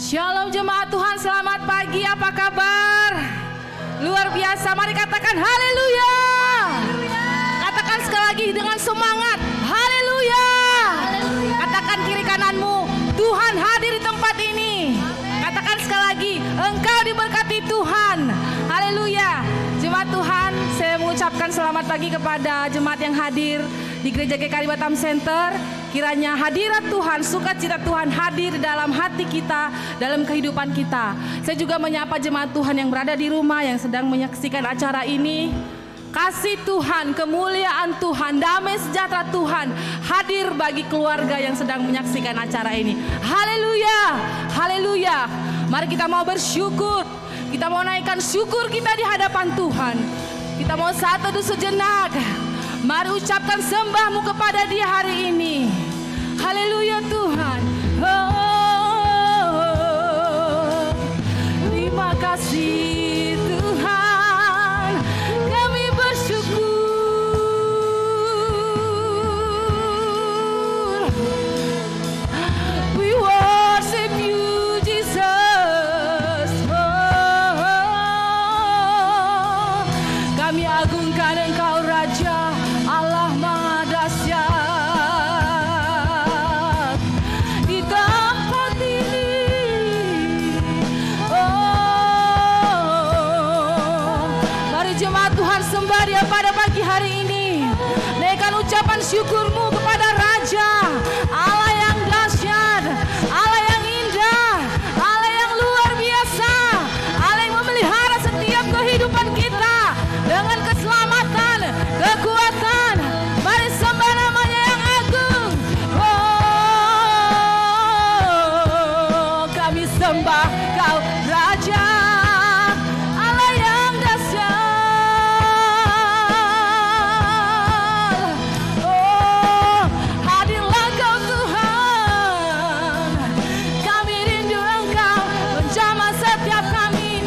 Shalom jemaat Tuhan, selamat pagi, apa kabar? Luar biasa, mari katakan haleluya. Katakan sekali lagi dengan semangat, haleluya. Katakan kiri kananmu, Tuhan hadir di tempat ini. Katakan sekali lagi, engkau diberkati Tuhan, haleluya. Jemaat Tuhan, saya mengucapkan selamat pagi kepada jemaat yang hadir di Gereja GKI Batam Center. Kiranya hadirat Tuhan, sukacita Tuhan hadir dalam hati kita, dalam kehidupan kita. Saya juga menyapa jemaat Tuhan yang berada di rumah, yang sedang menyaksikan acara ini. Kasih Tuhan, kemuliaan Tuhan, damai sejahtera Tuhan hadir bagi keluarga yang sedang menyaksikan acara ini. Haleluya, haleluya. Mari kita mau bersyukur, kita mau naikkan syukur kita di hadapan Tuhan. Kita mau satu sejenak. Mari ucapkan sembahmu kepada Dia hari ini. Haleluya Tuhan. Oh, terima kasih Tuhan. Kami bersyukur. We worship you Jesus. Oh, kami agungkan Engkau Raja Allah Maha Dahsyat di tempat ini. Oh, mari jemaat Tuhan sembah Dia pada pagi hari ini. Naikkan ucapan syukurmu kepada Raja Allah yang dahsyat, Allah yang indah, Allah yang luar biasa, Allah yang memelihara setiap kehidupan kita dengan keselamatan, kekuatan. Mari sembah namanya yang agung. Oh, kami sembah Kau Raja Allah yang dahsyat. Oh, hadirlah Kau Tuhan. Kami rindu Engkau menjamah setiap kami.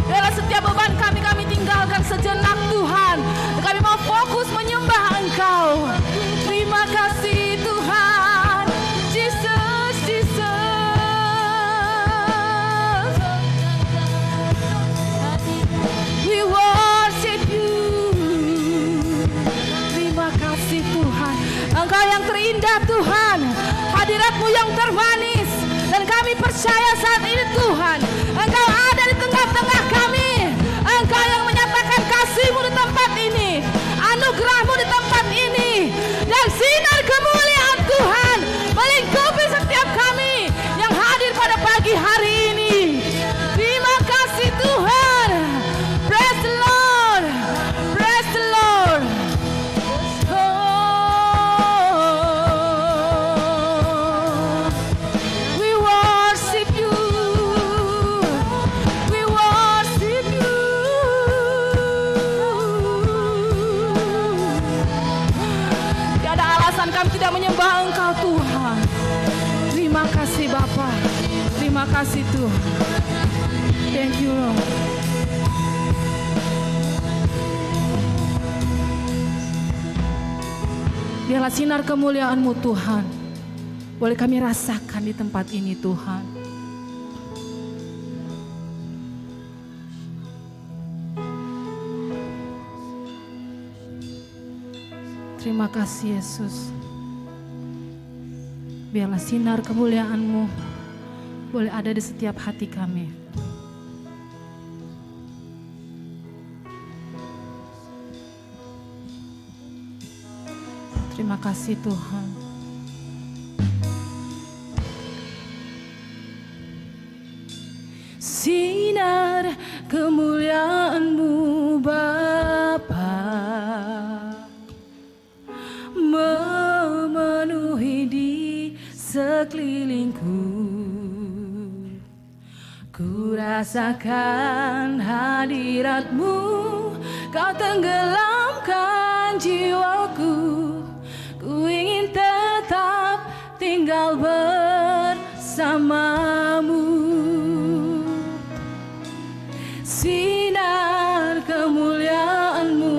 Dalam setiap beban kami tinggalkan sejenak Tuhan. Kami mau fokus menyembah Engkau. Terima kasih Tuhan. Jesus, Jesus. We worship you. Terima kasih Tuhan. Engkau yang terindah Tuhan. Hadirat-Mu yang termanis. Dan kami percaya saat ini Tuhan, Engkau ada di tengah-tengah kami. Engkau yang menyatakan kasih-Mu di tempat ini, anugerah-Mu di tempat ini, dan sinar kemuliaan Tuhan melingkupi setiap kami yang hadir pada pagi hari ini. Terima kasih Tuhan. Praise the Lord. Praise the Lord. Oh, we worship you. We worship you. Tiada alasan kami tidak menyembah Engkau Tuhan. Terima kasih Bapa. Terima kasih Tuhan. Thank you Lord. Biarlah sinar kemuliaan-Mu Tuhan boleh kami rasakan di tempat ini Tuhan. Terima kasih Yesus. Biarlah sinar kemuliaan-Mu boleh ada di setiap hati kami. Terima kasih Tuhan. Sinar kemuliaan-Mu Bapa memenuhi di sekelilingku. Ku rasakan hadirat-Mu, Kau tenggelamkan jiwaku. Ku ingin tetap tinggal bersama-Mu. Sinar kemuliaan-Mu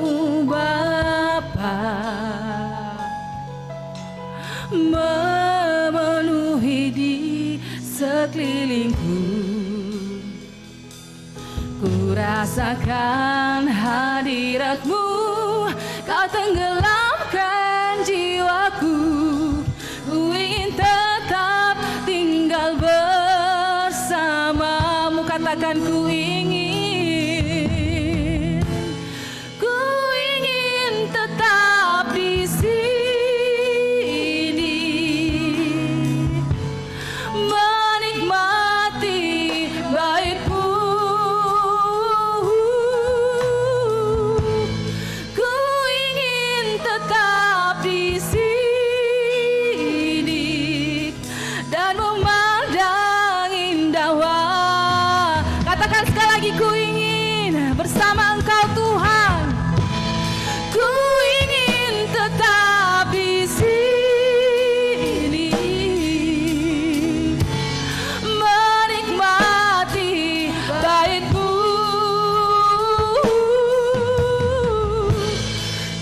Bapa sekelilingku. Ku rasakan hadirat-Mu, Kau tenggelamkan jiwaku. Ku ingin tetap tinggal bersama-Mu. Katakan ku ingin tetap di sini, menikmati bait-Mu. Ku ingin tetap di sini dan memandang indah wajah. Katakan sekali lagi, ku ingin bersama Engkau Tuhan. Ku ingin tetap di sini, menikmati bait-Mu.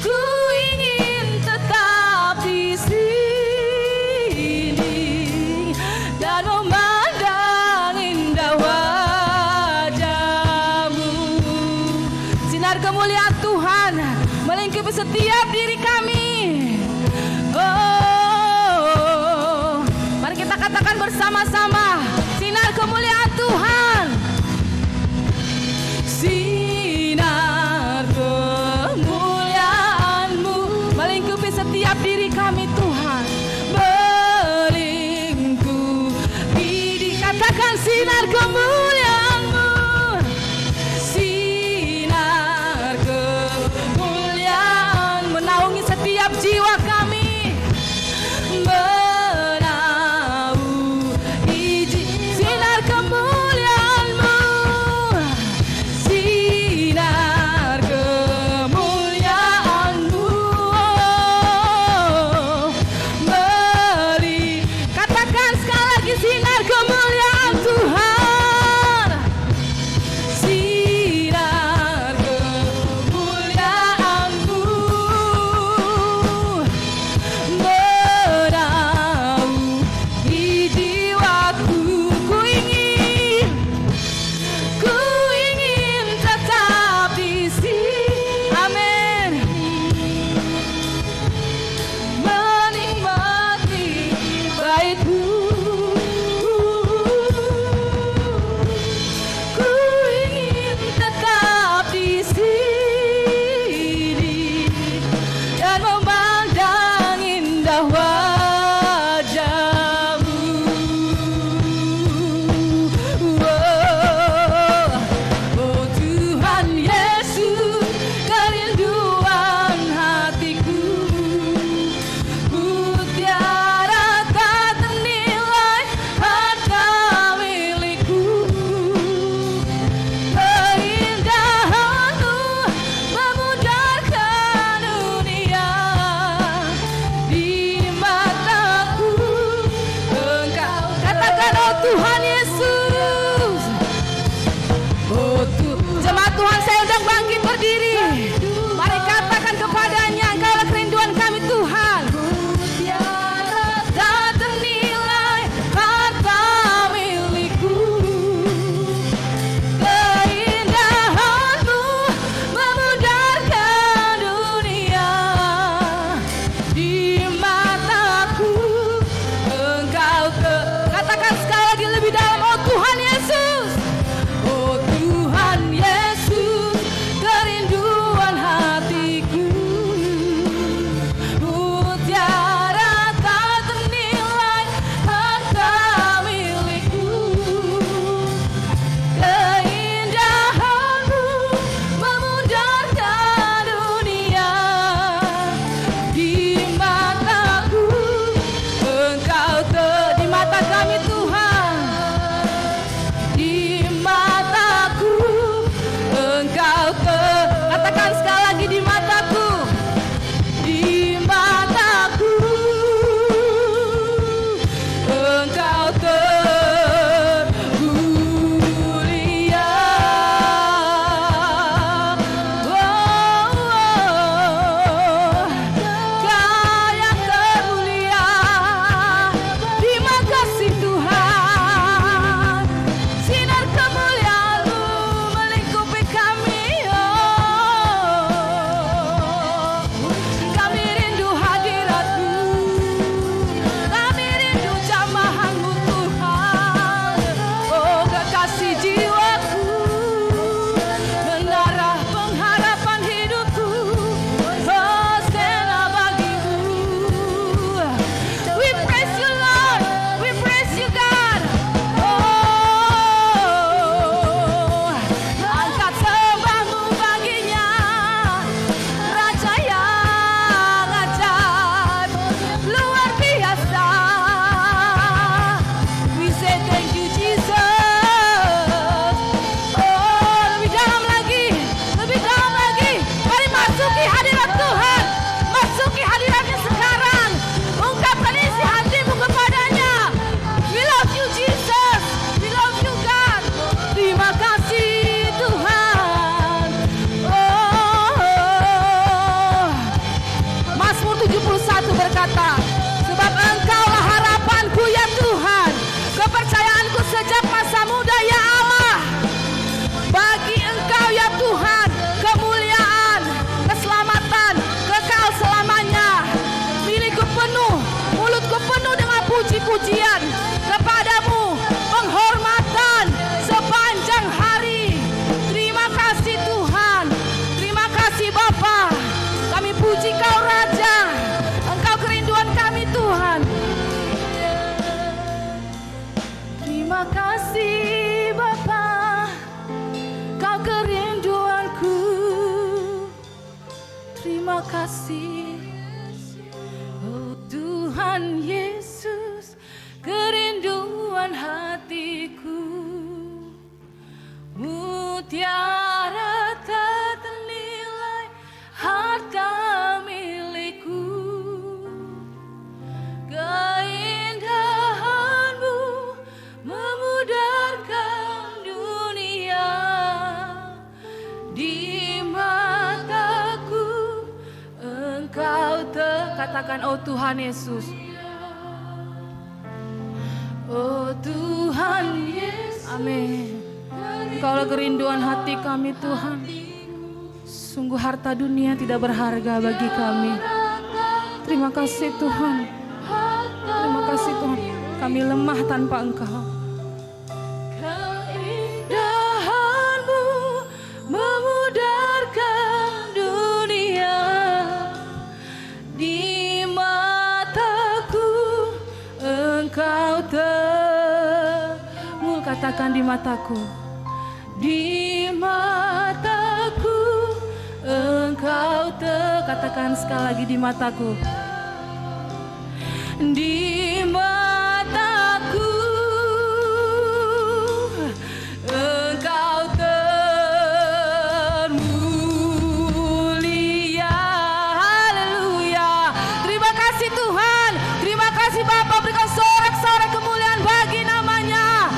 Ku ingin tetap di sini dan memandang indah wajah-Mu. Sinar kemuliaan Tuhan melingkupi setiap diri kami. Oh, mari kita katakan bersama-sama, sinar kemuliaan Tuhan. Sinar kemuliaan-Mu melingkupi setiap diri kami Tuhan. Melingkupi, katakan sinar kemuliaan-Mu. Sinar kemuliaan menaungi setiap jiwa kami, menaungi sinar kemuliaan-Mu. Sinar kemuliaan-Mu, katakan sekali lagi, sinar kemuliaan Tuhan. Sinar kemuliaan-Mu menaungi jiwaku. Ku ingin tetap di sini. Amin. Menikmati bait-Mu. Ku ingin tetap di sini dan memandang indah wajah-Mu. Oh Tuhan Yesus, kerinduan hatiku. Mutiara tak ternilai, harta milikku. Keindahan-Mu memudarkan dunia. Di mataku Engkau, katakan oh Tuhan Yesus. Oh jemaat Tuhan, saya undang bangkit berdiri. Mari katakan kepadanya, Engkaulah kerinduan kami Tuhan. Mutiara tak ternilai, harta milikku. Keindahan-Mu memudarkan dunia. Di mataku Engkau katakan sekali lagi lebih dalam, oh Tuhan Yesus. Oh Tuhan kerinduanku. Terima kasih, oh Tuhan Yesus, kerinduan hatiku. Mutiara tak ternilai, harta milikku. Keindahanmu memudarkan dunia. Di mataku Engkau katakan, oh Tuhan Yesus. Oh Tuhan Yesus. Amin. Engkaulah kerinduan hati kami Tuhan. Sungguh harta dunia tidak berharga bagi kami. Terima kasih Tuhan. Terima kasih Tuhan. Kami lemah tanpa Engkau. Keindahanmu memudarkan dunia. Di mataku Engkau katakan di mataku. Di mataku Engkau katakan sekali lagi di mataku. Di mataku Engkau termulia. Haleluya. Terima kasih Tuhan. Terima kasih Bapa, berikan sorak-sorai kemuliaan bagi namanya.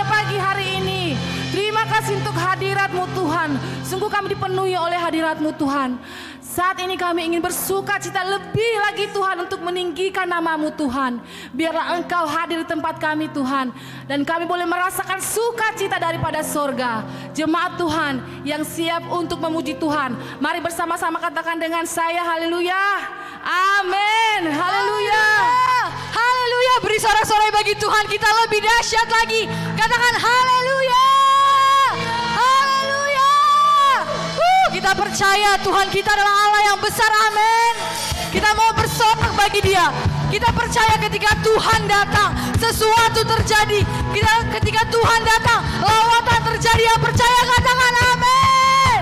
Pagi hari ini terima kasih untuk hadirat-Mu Tuhan. Sungguh kami dipenuhi oleh hadirat-Mu Tuhan. Saat ini kami ingin bersuka cita lebih lagi Tuhan untuk meninggikan nama-Mu Tuhan. Biarlah Engkau hadir di tempat kami Tuhan. Dan kami boleh merasakan sukacita daripada sorga. Jemaat Tuhan yang siap untuk memuji Tuhan, mari bersama-sama katakan dengan saya, haleluya. Amin. Haleluya. Haleluya. Beri sorak-sorai bagi Tuhan kita lebih dahsyat lagi. Katakan haleluya. Haleluya. Kita percaya Tuhan kita adalah Allah yang besar. Amin. Kita mau bersorak bagi Dia. Kita percaya ketika Tuhan datang sesuatu terjadi. Ketika Tuhan datang lawatan terjadi. Yang percaya katakan amin.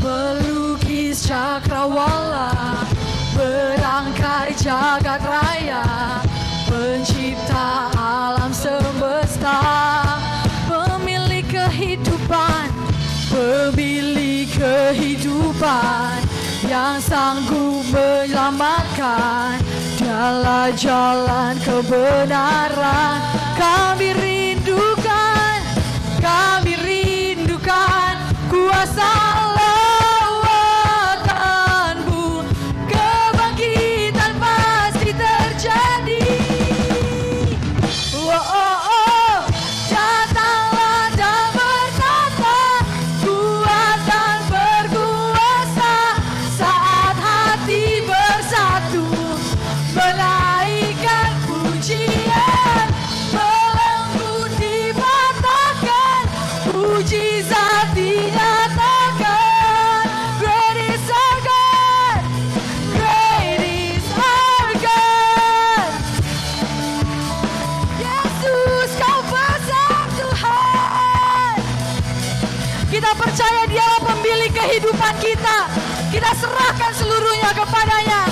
Pelukis cakrawala, berangkai jagat raya, pencipta alam semesta, pemilik kehidupan, yang sanggup menyelamatkan. Dialah jalan kebenaran. Kami rindukan kuasa lawatanmu. Kebangkitan pasti terjadi. Datanglah dan bertata, kuat dan berkuasa. Saat hati bersatu, menaikkan pujian, belenggu dipatahkan, mujizat dinyatakan. Great is our God, great is our God. Yesus, Kau besar Tuhan. Kita percaya Dialah pemilik kehidupan kita. Kita serahkan seluruhnya kepadanya.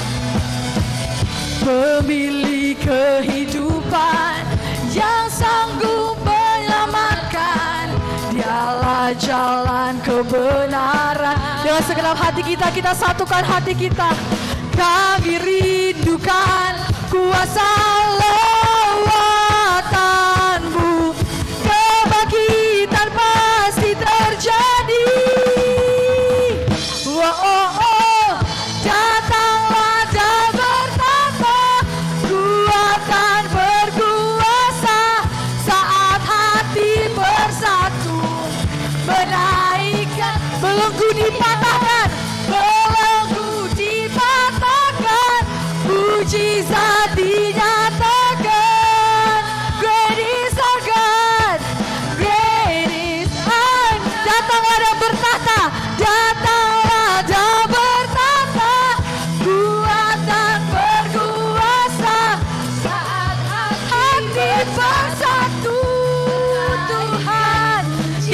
Pemilik kehidupan yang sanggup menyelamatkan. Dialah jalan kebenaran. Dengan segenap hati kita satukan hati kita. Kami rindukan kuasa lawatanmu. Kebangkitan pasti terjadi. Datanglah dan bertata, kuat dan berkuasa. Saat hati bersatu, menaikkan, belenggu dipatahkan, mujizat dinyatakan.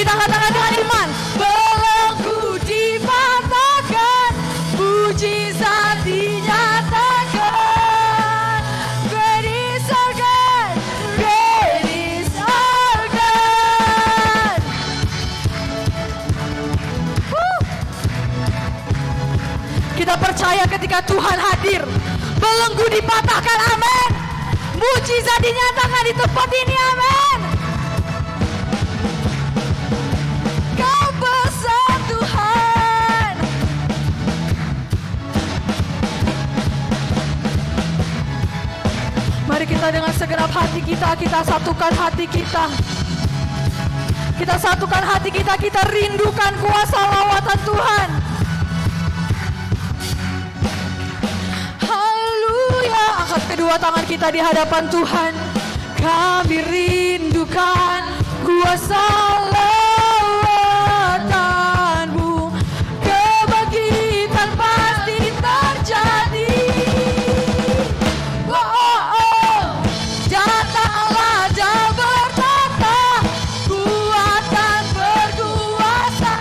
kita katakan dengan iman. Belenggu dipatahkan, mujizat dinyatakan. Great is our God, great is our God. Kita percaya ketika Tuhan hadir, belenggu dipatahkan, amin. Mujizat dinyatakan di tempat ini, amin. Kau besar Tuhan. Mari kita dengan segenap hati kita satukan hati kita. Kita satukan hati kita rindukan kuasa lawatan Tuhan. Haleluya. Angkat kedua tangan kita di hadapan Tuhan. Kami rindukan kuasa lawatanmu. Kebangkitan pasti terjadi. Datanglah dan bertata, kuatan berkuasa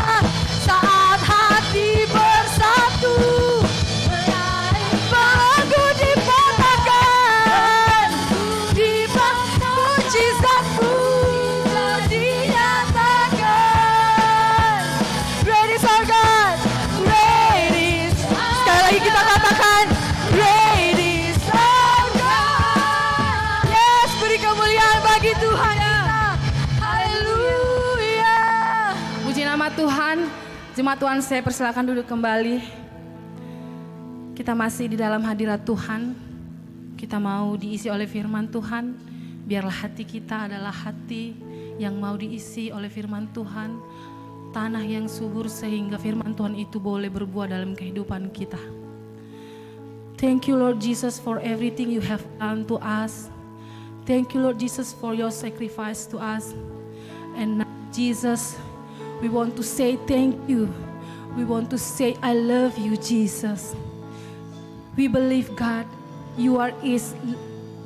saat hati bersatu. Belenggu dipatahkan, mujizatmu dinyatakan. Great is our God, great is. Sekali lagi kita katakan, great is our God. Yes, beri kemuliaan bagi Tuhan kita. Haleluya. Puji nama Tuhan. Jemaat Tuhan, saya persilakan duduk kembali. Kita masih di dalam hadirat Tuhan. Kita mau diisi oleh firman Tuhan. Biarlah hati kita adalah hati yang mau diisi oleh firman Tuhan. Tanah yang subur sehingga firman Tuhan itu boleh berbuah dalam kehidupan kita. Thank you Lord Jesus for everything you have done to us. Thank you Lord Jesus for your sacrifice to us. And now Jesus, we want to say thank you. We want to say I love you Jesus. We believe God, you are is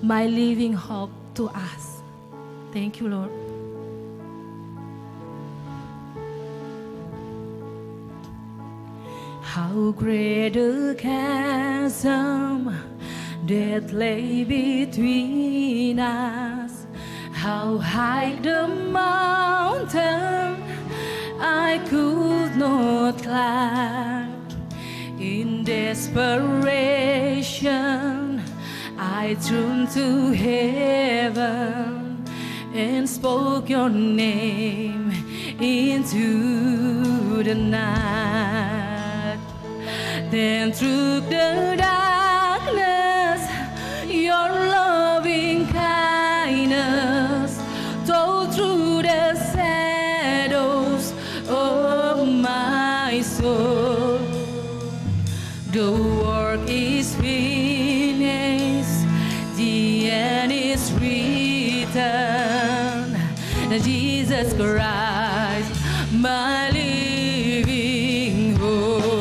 my living hope to us. Thank you Lord. How great a chasm that lay between us. How high the mountain I could not climb. In desperation, I turned to heaven and spoke your name into the night. Then through the darkness, your loving kindness told through the shadows of my soul. The work is finished, the end is written. Jesus Christ, my living hope.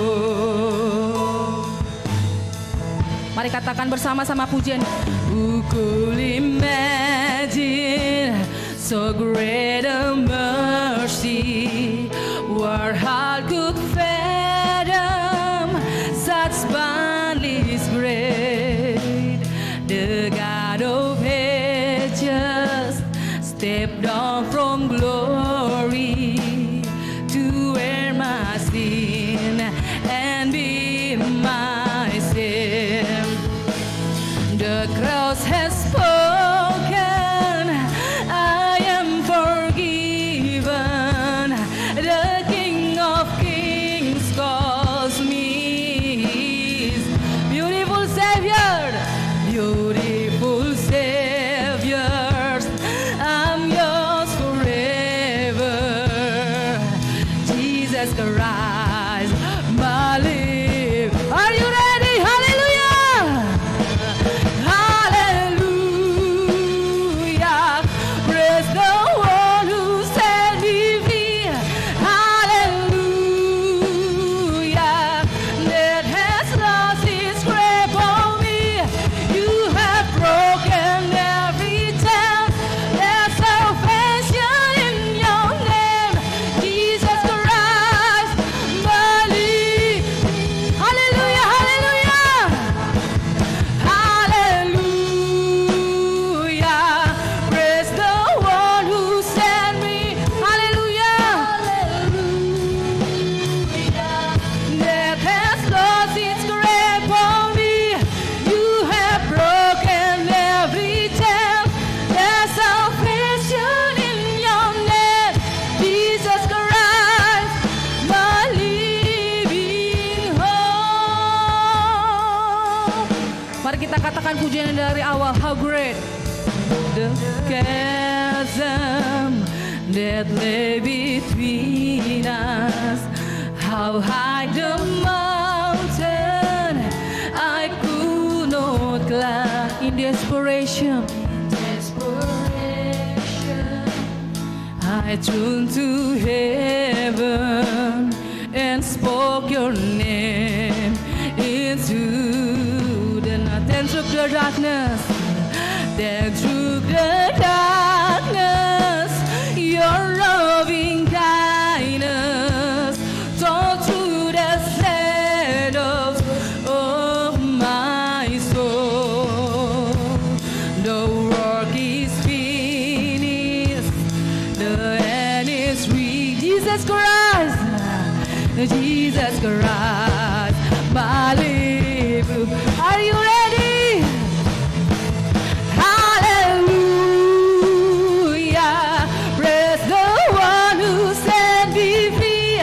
Mari katakan bersama-sama pujian. Who could imagine so great a mercy? What heart could fathom such boundless great? The God of ages stepped down from glory to wear my sin and be my sin. The cross has spoken, I am forgiven. The King of Kings calls me his beautiful Savior, beautiful Savior. I'm yours forever, Jesus Christ, my life. Are you ready? Hallelujah! Hallelujah! Praise the one who set me free. Hallelujah! That has lost its grip on me. You have broken every chain. There's salvation in your name. katakan pujian dari awal. How great the chasm that lay between us. How high the mountain I could not climb. In desperation, I turned to heaven and spoke your name into the night. Then through the darkness, your loving kindness tore through the shadows of my soul. The work is finished, the end is reached. Jesus Christ, my Lord. Are you ready? Hallelujah, praise the one who set me free.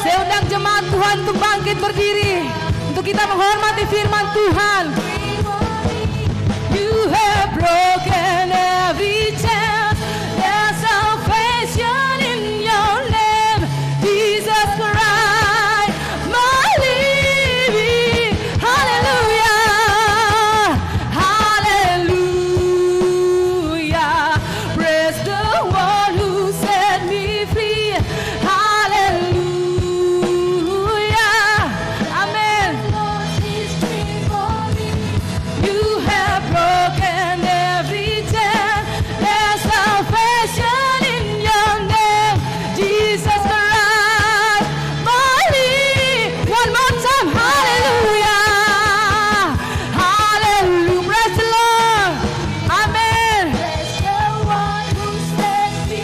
Saya undang jemaat Tuhan untuk bangkit berdiri, untuk kita menghormati firman Tuhan. You have broken every chain, there's salvation in your name, Jesus Christ, my living. Hallelujah, hallelujah, praise the one who set me free. Hallelujah, amen. You have broken every chain, there's salvation in your name, Jesus Christ, my living. One more time, hallelujah, hallelujah, praise the Lord, amen.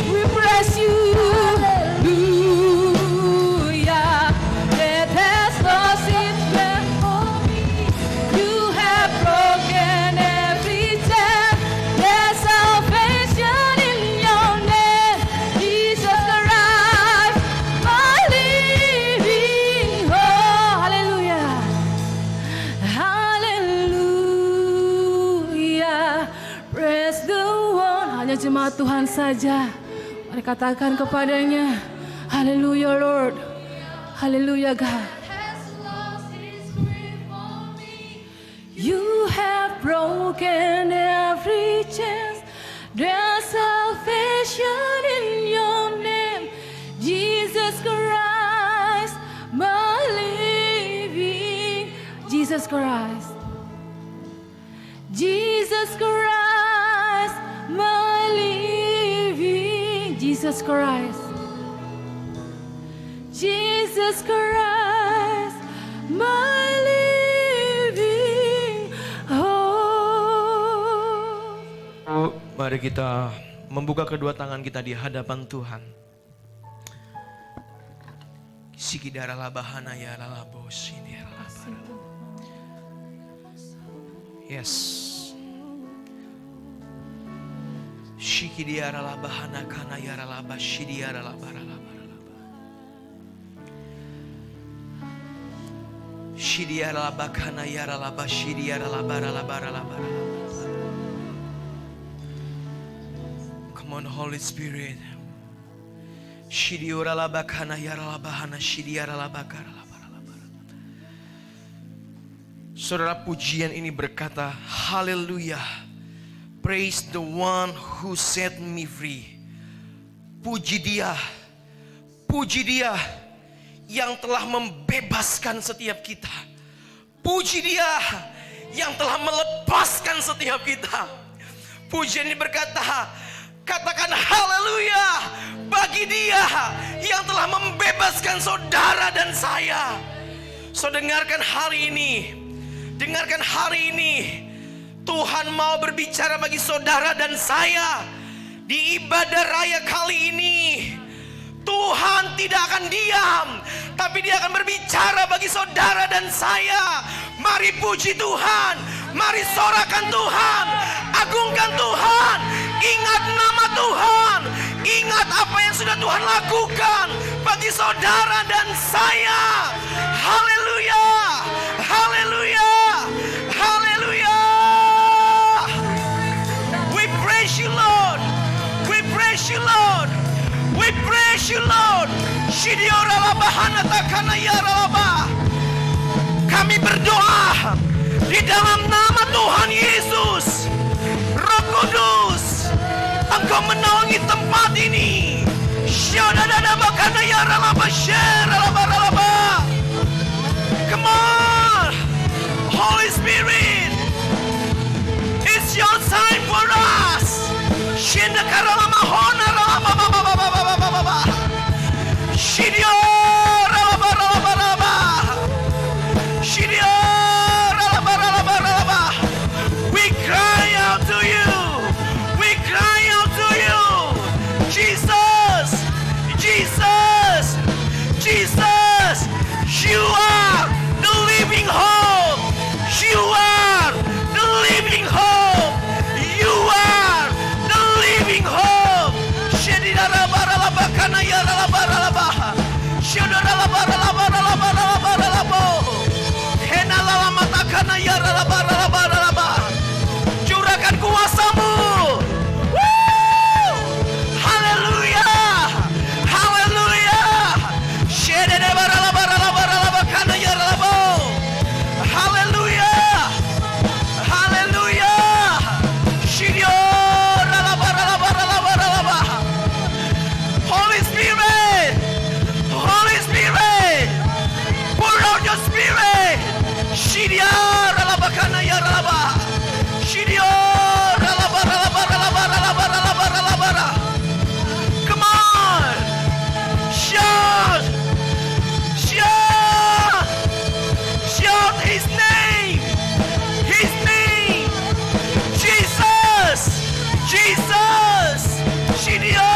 We praise you, hallelujah. Death has lost its grip on me. You have broken every chain, there's salvation in your name, Jesus Christ, my living hope. Hallelujah, hallelujah, praise the one. Hanya jemaat Tuhan saja, mari katakan kepadanya, hallelujah Lord, hallelujah God. You have broken every chain, there's salvation in your name, Jesus Christ, my living. Jesus Christ, Jesus Christ, my living. Jesus Christ, Jesus Christ, my living hope. Mari kita membuka kedua tangan kita di hadapan Tuhan. Sikidara labahana ya lalabo sinira labara. Yes. Shikidiara labahana kana yara laba shidiara labara labara laba. Shidiara labakana yara laba shidiara labara labara labara laba. Come on, Holy Spirit. Shidiora labakana yara labahana shidiara labakara labara labara. Saudara, pujian ini berkata, haleluya. Praise the one who set me free. Puji dia yang telah membebaskan setiap kita. Puji dia yang telah melepaskan setiap kita. Pujian ini berkata, katakan haleluya bagi dia yang telah membebaskan saudara dan saya. So dengarkan hari ini, Tuhan mau berbicara bagi saudara dan saya. Di ibadah raya kali ini, Tuhan tidak akan diam, tapi dia akan berbicara bagi saudara dan saya. Mari puji Tuhan, mari sorakan Tuhan, agungkan Tuhan, ingat nama Tuhan, ingat apa yang sudah Tuhan lakukan bagi saudara dan saya. Haleluya, haleluya, haleluya. you, Lord. We praise you, Lord. Kami berdoa di dalam nama Tuhan Yesus. Roh Kudus, Engkau menaungi tempat ini. Come on, Holy Spirit, it's your time for us. We cry out to you. We cry out to you. Jesus, Jesus, Jesus, you are the living hope. You are the living hope. You are the living hope. Curahkan kuasa-Mu. Woo! Haleluya. Haleluya. Haleluya. Haleluya. Holy Spirit. Holy Spirit. Pour out your spirit. Come on. Shout. Shout. Shout his name. His name. Jesus. Jesus. Shidio.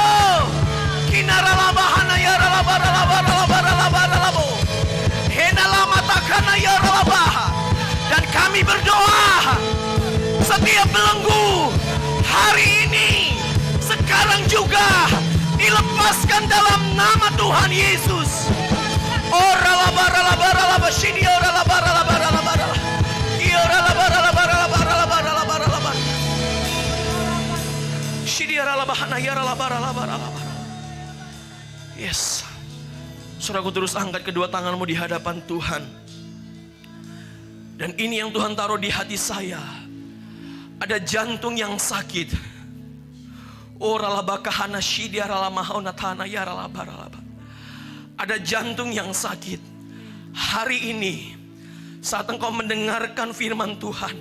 Kinaralabahana yaralabaralabaralabaralabaralabo. Henalamatakana yaralabaha. Dan kami berdoa setiap belenggu hari ini sekarang juga dilepaskan dalam nama Tuhan Yesus. Oralabaralabaralaba shidio oralabaralabaralabarala. Ioralabaralabaralabaralabaralabaralabar. Shidio oralabahana yaralabaralabaralabar. Yes. Saudaraku, terus angkat kedua tanganmu di hadapan Tuhan. Dan ini yang Tuhan taruh di hati saya. Ada jantung yang sakit. Ada jantung yang sakit. Hari ini saat engkau mendengarkan firman Tuhan,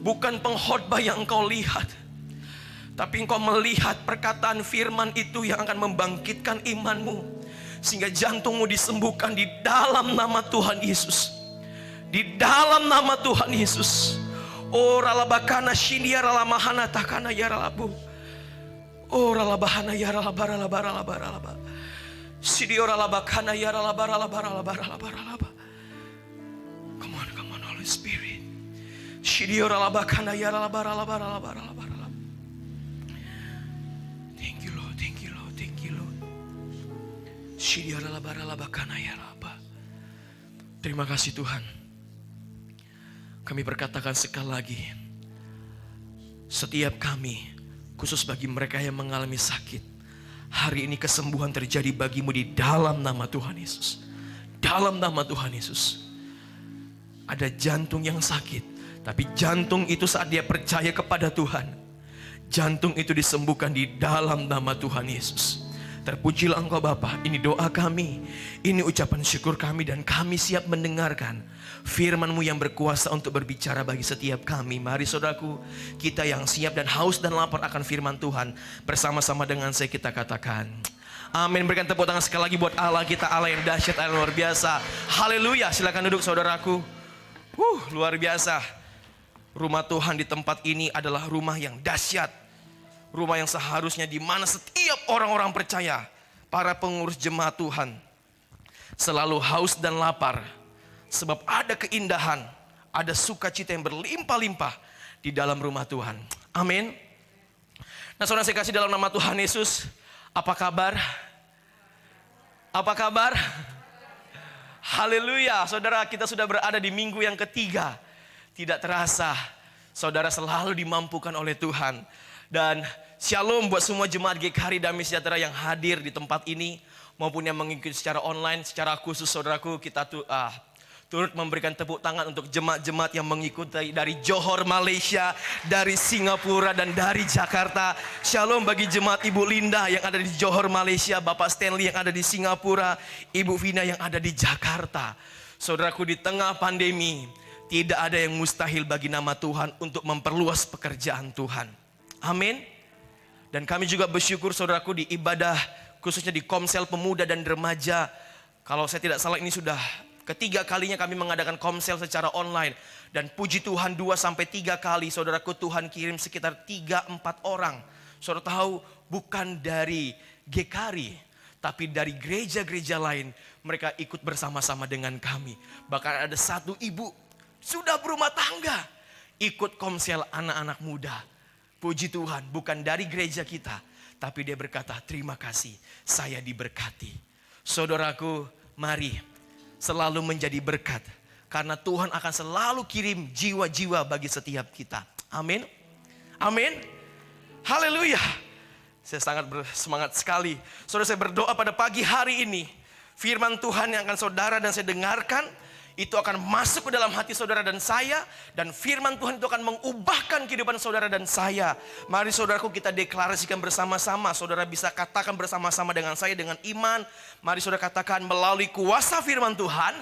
bukan pengkhotbah yang engkau lihat, tapi engkau melihat perkataan firman itu yang akan membangkitkan imanmu, sehingga jantungmu disembuhkan di dalam nama Tuhan Yesus. Di dalam nama Tuhan Yesus. Oh ralabakana shindia ralamahana takana yaralabu. Oh ralabahana yaralabaralabaralabaralaba. Sidio ralabakana yaralabaralabaralabaralabaralaba. Come on Holy Spirit. Sidio ralabakana yaralabaralabaralabaralabaralaba. Thank you Lord, thank you Lord, thank you Lord. Sidio ralabaralabakana yaralaba. Terima kasih Tuhan. Kami berkatakan sekali lagi, setiap kami, khusus bagi mereka yang mengalami sakit, hari ini kesembuhan terjadi bagimu di dalam nama Tuhan Yesus. Dalam nama Tuhan Yesus. Ada jantung yang sakit, tapi jantung itu saat dia percaya kepada Tuhan, jantung itu disembuhkan di dalam nama Tuhan Yesus. Terpujilah Engkau Bapa, ini doa kami, ini ucapan syukur kami, dan kami siap mendengarkan firman-Mu yang berkuasa untuk berbicara bagi setiap kami. Mari saudaraku, kita yang siap dan haus dan lapar akan firman Tuhan, bersama-sama dengan saya kita katakan amin. Berikan tepuk tangan sekali lagi buat Allah kita, Allah yang dahsyat, Allah yang luar biasa. Haleluya. Silakan duduk saudaraku. Luar biasa. Rumah Tuhan di tempat ini adalah rumah yang dahsyat. Rumah yang seharusnya di mana setiap orang-orang percaya, para pengurus jemaat Tuhan, selalu haus dan lapar. Sebab ada keindahan, ada sukacita yang berlimpah-limpah di dalam rumah Tuhan. Amin. Nah saudara saya kasih dalam nama Tuhan Yesus. Apa kabar? Apa kabar? Haleluya. Saudara, kita sudah berada di minggu yang ketiga. Tidak terasa, saudara selalu dimampukan oleh Tuhan. Dan shalom buat semua jemaat GKRI Damai Sejahtera yang hadir di tempat ini maupun yang mengikuti secara online. Secara khusus saudaraku, kita turut memberikan tepuk tangan untuk jemaat-jemaat yang mengikuti dari Johor Malaysia, dari Singapura dan dari Jakarta. Shalom bagi jemaat Ibu Linda yang ada di Johor Malaysia, Bapak Stanley yang ada di Singapura, Ibu Vina yang ada di Jakarta. Saudaraku, di tengah pandemi tidak ada yang mustahil bagi nama Tuhan untuk memperluas pekerjaan Tuhan. Amin. Dan kami juga bersyukur saudaraku di ibadah khususnya di Komsel Pemuda dan Remaja. Kalau saya tidak salah ini sudah ketiga kalinya kami mengadakan komsel secara online. Dan puji Tuhan 2-3 kali saudaraku Tuhan kirim sekitar 3-4 orang. Saudara tahu bukan dari GKRI tapi dari gereja-gereja lain. Mereka ikut bersama-sama dengan kami. Bahkan ada satu ibu sudah berumah tangga ikut komsel anak-anak muda. Puji Tuhan, bukan dari gereja kita, tapi dia berkata, terima kasih, saya diberkati. Saudaraku, mari selalu menjadi berkat, karena Tuhan akan selalu kirim jiwa-jiwa bagi setiap kita. Amin. Amin. Haleluya. Saya sangat bersemangat sekali. Saudara, saya berdoa pada pagi hari ini, firman Tuhan yang akan saudara dan saya dengarkan, itu akan masuk ke dalam hati saudara dan saya. Dan firman Tuhan itu akan mengubahkan kehidupan saudara dan saya. Mari saudaraku kita deklarasikan bersama-sama. Saudara bisa katakan bersama-sama dengan saya dengan iman. Mari saudara katakan melalui kuasa firman Tuhan.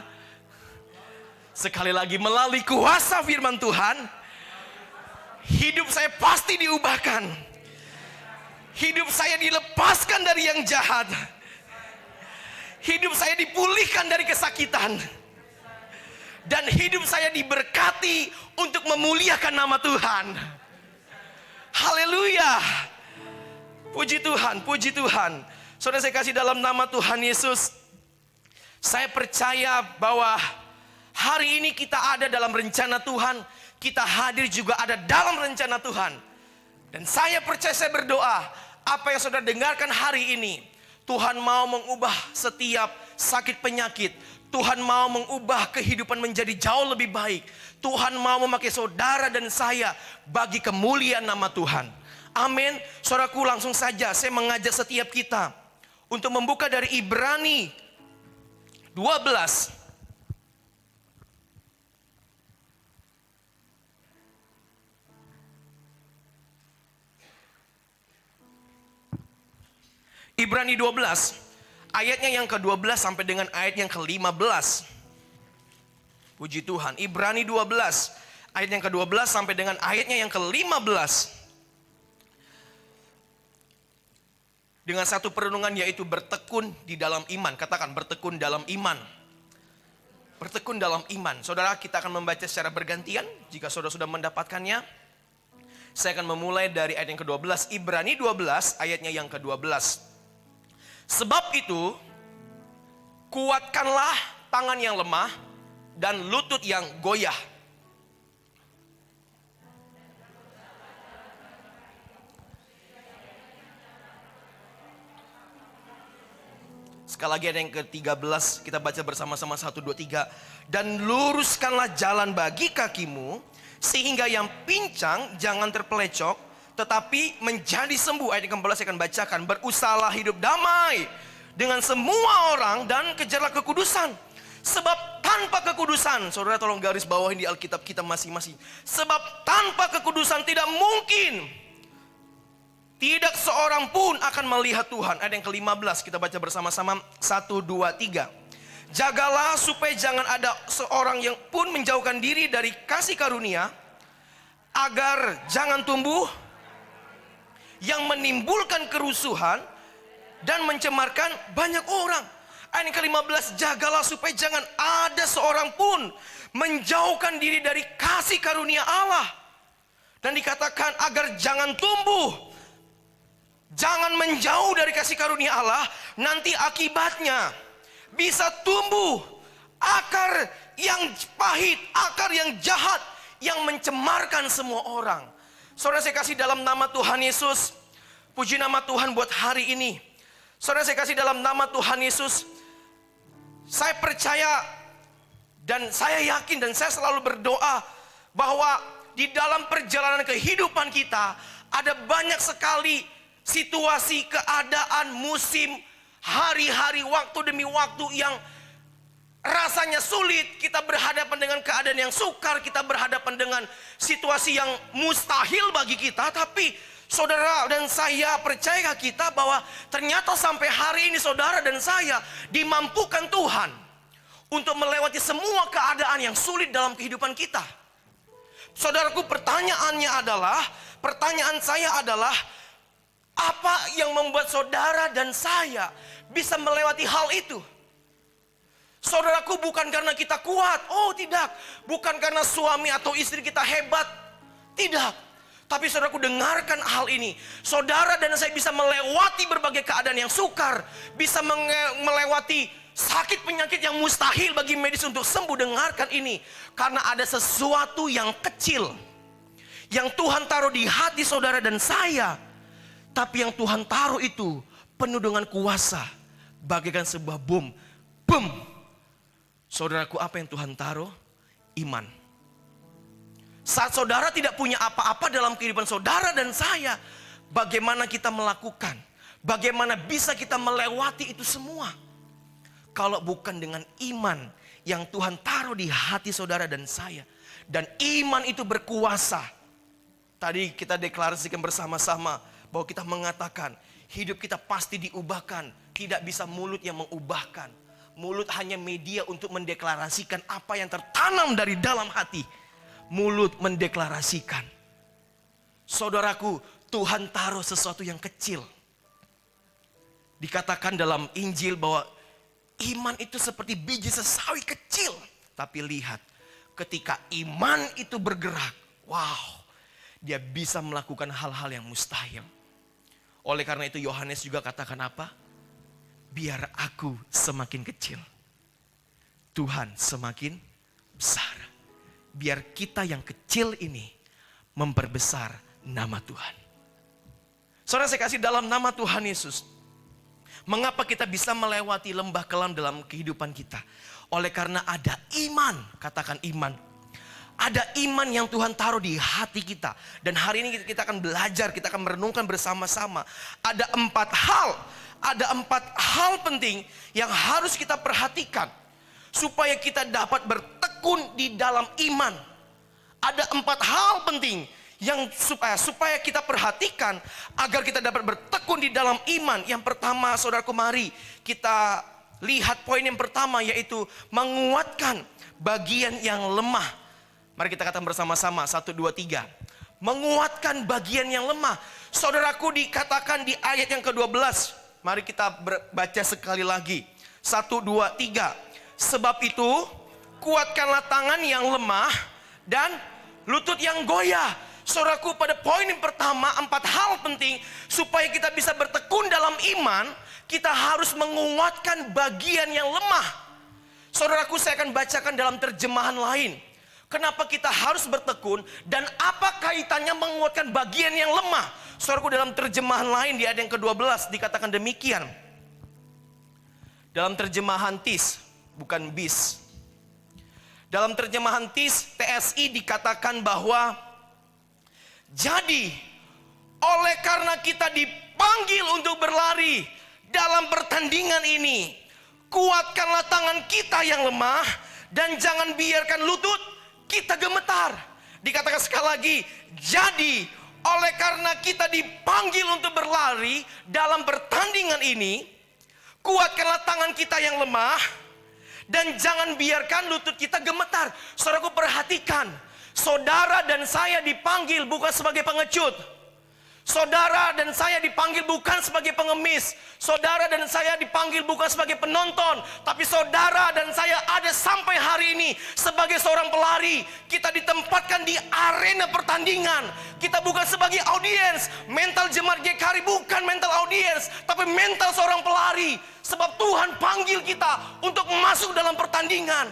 Sekali lagi melalui kuasa firman Tuhan. Hidup saya pasti diubahkan. Hidup saya dilepaskan dari yang jahat. Hidup saya dipulihkan dari kesakitan. Dan hidup saya diberkati untuk memuliakan nama Tuhan. Haleluya. Puji Tuhan, puji Tuhan. Saudara saya kasih dalam nama Tuhan Yesus. Saya percaya bahwa hari ini kita ada dalam rencana Tuhan. Kita hadir juga ada dalam rencana Tuhan. Dan saya percaya, saya berdoa, apa yang saudara dengarkan hari ini, Tuhan mau mengubah setiap sakit penyakit. Tuhan mau mengubah kehidupan menjadi jauh lebih baik. Tuhan mau memakai saudara dan saya bagi kemuliaan nama Tuhan. Amin. Saudaraku, langsung saja saya mengajak setiap kita untuk membuka dari Ibrani 12. Ibrani 12 ayatnya yang ke-12 sampai dengan ayat yang ke-15. Puji Tuhan. Ibrani 12 ayat yang ke-12 sampai dengan ayatnya yang ke-15. Dengan satu perenungan yaitu bertekun di dalam iman. Katakan bertekun dalam iman. Bertekun dalam iman. Saudara, kita akan membaca secara bergantian. Jika saudara sudah mendapatkannya, saya akan memulai dari ayat yang ke-12. Ibrani 12 ayatnya yang ke-12. Sebab itu, kuatkanlah tangan yang lemah dan lutut yang goyah. Sekali lagi ada yang ke-13, kita baca bersama-sama 1, 2, 3. Dan luruskanlah jalan bagi kakimu, sehingga yang pincang jangan terpelecok, tetapi menjadi sembuh. Ayat yang ke-14 saya akan bacakan. Berusahalah hidup damai dengan semua orang dan kejarlah kekudusan. Sebab tanpa kekudusan, saudara tolong garis bawahin di Alkitab kita masing-masing. Sebab tanpa kekudusan tidak mungkin, tidak seorang pun akan melihat Tuhan. Ayat yang ke-15 kita baca bersama-sama. 1, 2, 3. Jagalah supaya jangan ada seorang yang pun menjauhkan diri dari kasih karunia, agar jangan tumbuh yang menimbulkan kerusuhan dan mencemarkan banyak orang. Ayat yang ke-15, jagalah supaya jangan ada seorang pun menjauhkan diri dari kasih karunia Allah. Dan dikatakan agar jangan tumbuh, jangan menjauh dari kasih karunia Allah. Nanti akibatnya bisa tumbuh akar yang pahit, akar yang jahat, yang mencemarkan semua orang. Saudara saya kasih dalam nama Tuhan Yesus, puji nama Tuhan buat hari ini. Saudara saya kasih dalam nama Tuhan Yesus, saya percaya dan saya yakin dan saya selalu berdoa bahwa di dalam perjalanan kehidupan kita Ada banyak sekali situasi, keadaan, musim, hari-hari, waktu demi waktu yang rasanya sulit. Kita berhadapan dengan keadaan yang sukar, kita berhadapan dengan situasi yang mustahil bagi kita. Tapi saudara dan saya, percaya kita bahwa ternyata sampai hari ini saudara dan saya dimampukan Tuhan untuk melewati semua keadaan yang sulit dalam kehidupan kita. Saudaraku, pertanyaan saya adalah, apa yang membuat saudara dan saya bisa melewati hal itu? Saudaraku, bukan karena kita kuat, oh tidak. Bukan karena suami atau istri kita hebat, tidak. Tapi saudaraku, dengarkan hal ini. Saudara dan saya bisa melewati berbagai keadaan yang sukar, bisa melewati sakit penyakit yang mustahil bagi medis untuk sembuh. Dengarkan ini, karena ada sesuatu yang kecil yang Tuhan taruh di hati saudara dan saya. Tapi yang Tuhan taruh itu penuh dengan kuasa, bagaikan sebuah bom. Bom. Saudaraku, apa yang Tuhan taruh? Iman. Saat saudara tidak punya apa-apa dalam kehidupan saudara dan saya, bagaimana kita melakukan? Bagaimana bisa kita melewati itu semua? Kalau bukan dengan iman yang Tuhan taruh di hati saudara dan saya. Dan iman itu berkuasa. Tadi kita deklarasikan bersama-sama bahwa kita mengatakan hidup kita pasti diubahkan. Tidak bisa mulut yang mengubahkan. Mulut hanya media untuk mendeklarasikan apa yang tertanam dari dalam hati. Mulut mendeklarasikan. Saudaraku, Tuhan taruh sesuatu yang kecil. Dikatakan dalam Injil bahwa iman itu seperti biji sesawi kecil. Tapi lihat, ketika iman itu bergerak, wow, dia bisa melakukan hal-hal yang mustahil. Oleh karena itu Yohanes juga katakan apa? Biar aku semakin kecil, Tuhan semakin besar. Biar kita yang kecil ini memperbesar nama Tuhan. Saudara, saya kasih dalam nama Tuhan Yesus. Mengapa kita bisa melewati lembah kelam dalam kehidupan kita? Oleh karena ada iman, katakan iman. Ada iman yang Tuhan taruh di hati kita. Dan hari ini kita akan belajar, kita akan merenungkan bersama-sama. Ada 4 hal penting yang harus kita perhatikan supaya kita dapat bertekun di dalam iman. Ada 4 hal penting yang supaya kita perhatikan agar kita dapat bertekun di dalam iman. Yang pertama, saudaraku, mari kita lihat poin yang pertama, yaitu menguatkan bagian yang lemah. Mari kita katakan bersama-sama, 1, 2, 3. Menguatkan bagian yang lemah. Saudaraku, dikatakan di ayat yang ke-12. Mari kita baca sekali lagi. 1, 2, 3. Sebab itu, kuatkanlah tangan yang lemah dan lutut yang goyah. Saudaraku, pada poin yang pertama, 4 hal penting supaya kita bisa bertekun dalam iman. Kita harus menguatkan bagian yang lemah. Saudaraku, saya akan bacakan dalam terjemahan lain. Kenapa kita harus bertekun dan apa kaitannya menguatkan bagian yang lemah? Saudaraku, dalam terjemahan lain di ayat yang ke-12 dikatakan demikian. Dalam terjemahan TIS, bukan BIS. Dalam terjemahan TIS, TSI dikatakan bahwa jadi oleh karena kita dipanggil untuk berlari dalam pertandingan ini, kuatkanlah tangan kita yang lemah dan jangan biarkan lutut kita gemetar. Dikatakan sekali lagi, jadi oleh karena kita dipanggil untuk berlari dalam pertandingan ini, kuatkanlah tangan kita yang lemah dan jangan biarkan lutut kita gemetar. Saudaraku, perhatikan, saudara dan saya dipanggil bukan sebagai pengecut. Saudara dan saya dipanggil bukan sebagai pengemis. Saudara dan saya dipanggil bukan sebagai penonton. Tapi saudara dan saya ada sampai hari ini sebagai seorang pelari. Kita ditempatkan di arena pertandingan. Kita bukan sebagai audiens. Mental jemaat GKRI bukan mental audiens, tapi mental seorang pelari. Sebab Tuhan panggil kita untuk masuk dalam pertandingan.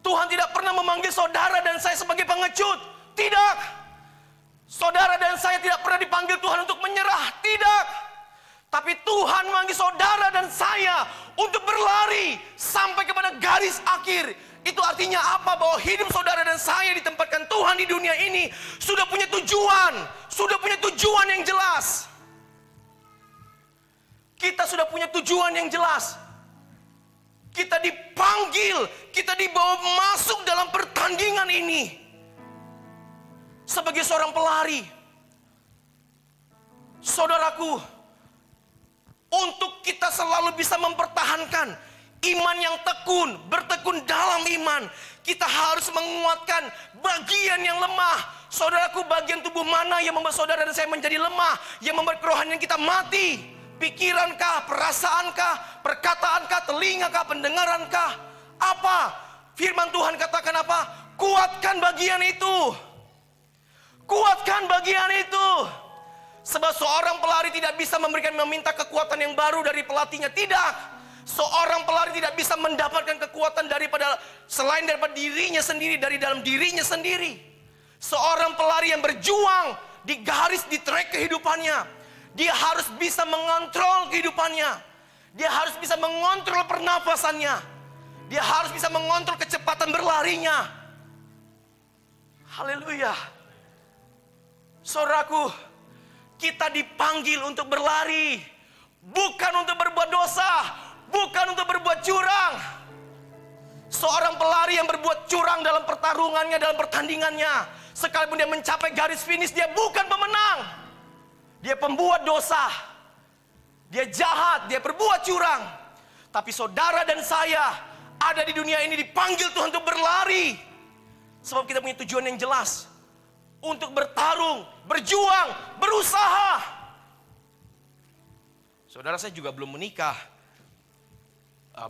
Tuhan tidak pernah memanggil saudara dan saya sebagai pengecut. Tidak. Saudara dan saya tidak pernah dipanggil Tuhan untuk menyerah. Tidak. Tapi Tuhan memanggil saudara dan saya untuk berlari sampai kepada garis akhir. Itu artinya apa? Bahwa hidup saudara dan saya ditempatkan Tuhan di dunia ini sudah punya tujuan, sudah punya tujuan yang jelas. Kita sudah punya tujuan yang jelas. Kita dipanggil, kita dibawa masuk dalam pertandingan ini. Sebagai seorang pelari, saudaraku, untuk kita selalu bisa mempertahankan iman yang tekun, bertekun dalam iman, kita harus menguatkan bagian yang lemah. Saudaraku, bagian tubuh mana yang membuat saudara dan saya menjadi lemah, yang membuat kerohanian kita mati? Pikirankah, perasaankah, perkataankah, telingakah, pendengarankah? Apa? Firman Tuhan katakan apa? Kuatkan bagian itu. Kuatkan bagian itu. Sebab seorang pelari tidak bisa meminta kekuatan yang baru dari pelatihnya. Tidak. Seorang pelari tidak bisa mendapatkan kekuatan selain daripada dirinya sendiri, dari dalam dirinya sendiri. Seorang pelari yang berjuang di garis, di trek kehidupannya, dia harus bisa mengontrol kehidupannya. Dia harus bisa mengontrol pernafasannya. Dia harus bisa mengontrol kecepatan berlarinya. Haleluya. Saudaraku, kita dipanggil untuk berlari, bukan untuk berbuat dosa, bukan untuk berbuat curang. Seorang pelari yang berbuat curang dalam pertarungannya, dalam pertandingannya, sekalipun dia mencapai garis finish, dia bukan pemenang. Dia pembuat dosa, dia jahat, dia berbuat curang. Tapi saudara dan saya ada di dunia ini dipanggil Tuhan untuk berlari. Sebab kita punya tujuan yang jelas. Untuk bertarung, berjuang, berusaha. Saudara, saya juga belum menikah.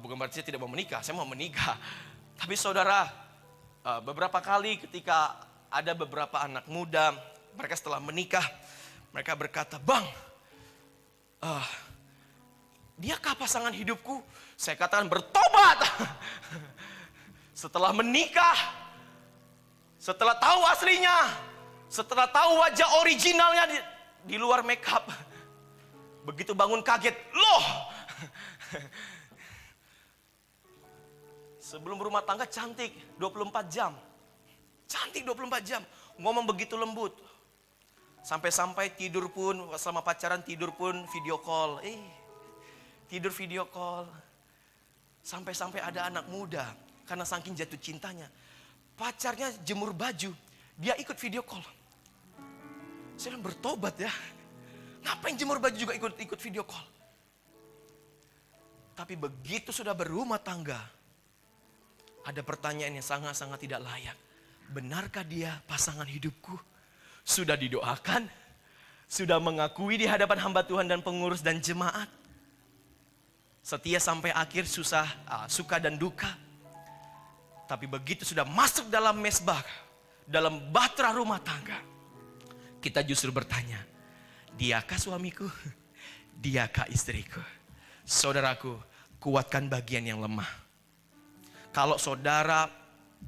Bukan berarti saya tidak mau menikah, saya mau menikah. Tapi saudara, beberapa kali ketika ada beberapa anak muda, mereka setelah menikah, mereka berkata, "Bang, diakah pasangan hidupku?" Saya katakan, "Bertobat." Setelah menikah, setelah tahu aslinya, setelah tahu wajah originalnya di luar make up, begitu bangun kaget, loh. Sebelum rumah tangga cantik 24 jam. Cantik 24 jam, ngomong begitu lembut. Sampai-sampai tidur pun, selama pacaran tidur pun video call. Tidur video call. Sampai-sampai ada anak muda, karena saking jatuh cintanya, pacarnya jemur baju, dia ikut video call. Saya bilang, bertobat ya. Ngapain jemur baju juga ikut video call? Tapi begitu sudah berumah tangga, ada pertanyaan yang sangat-sangat tidak layak. Benarkah dia pasangan hidupku? Sudah didoakan, sudah mengakui di hadapan hamba Tuhan dan pengurus dan jemaat. Setia sampai akhir, suka dan duka. Tapi begitu sudah masuk dalam mesbah, dalam bahtera rumah tangga, kita justru bertanya, diakah suamiku? Diakah istriku? Saudaraku, kuatkan bagian yang lemah. Kalau saudara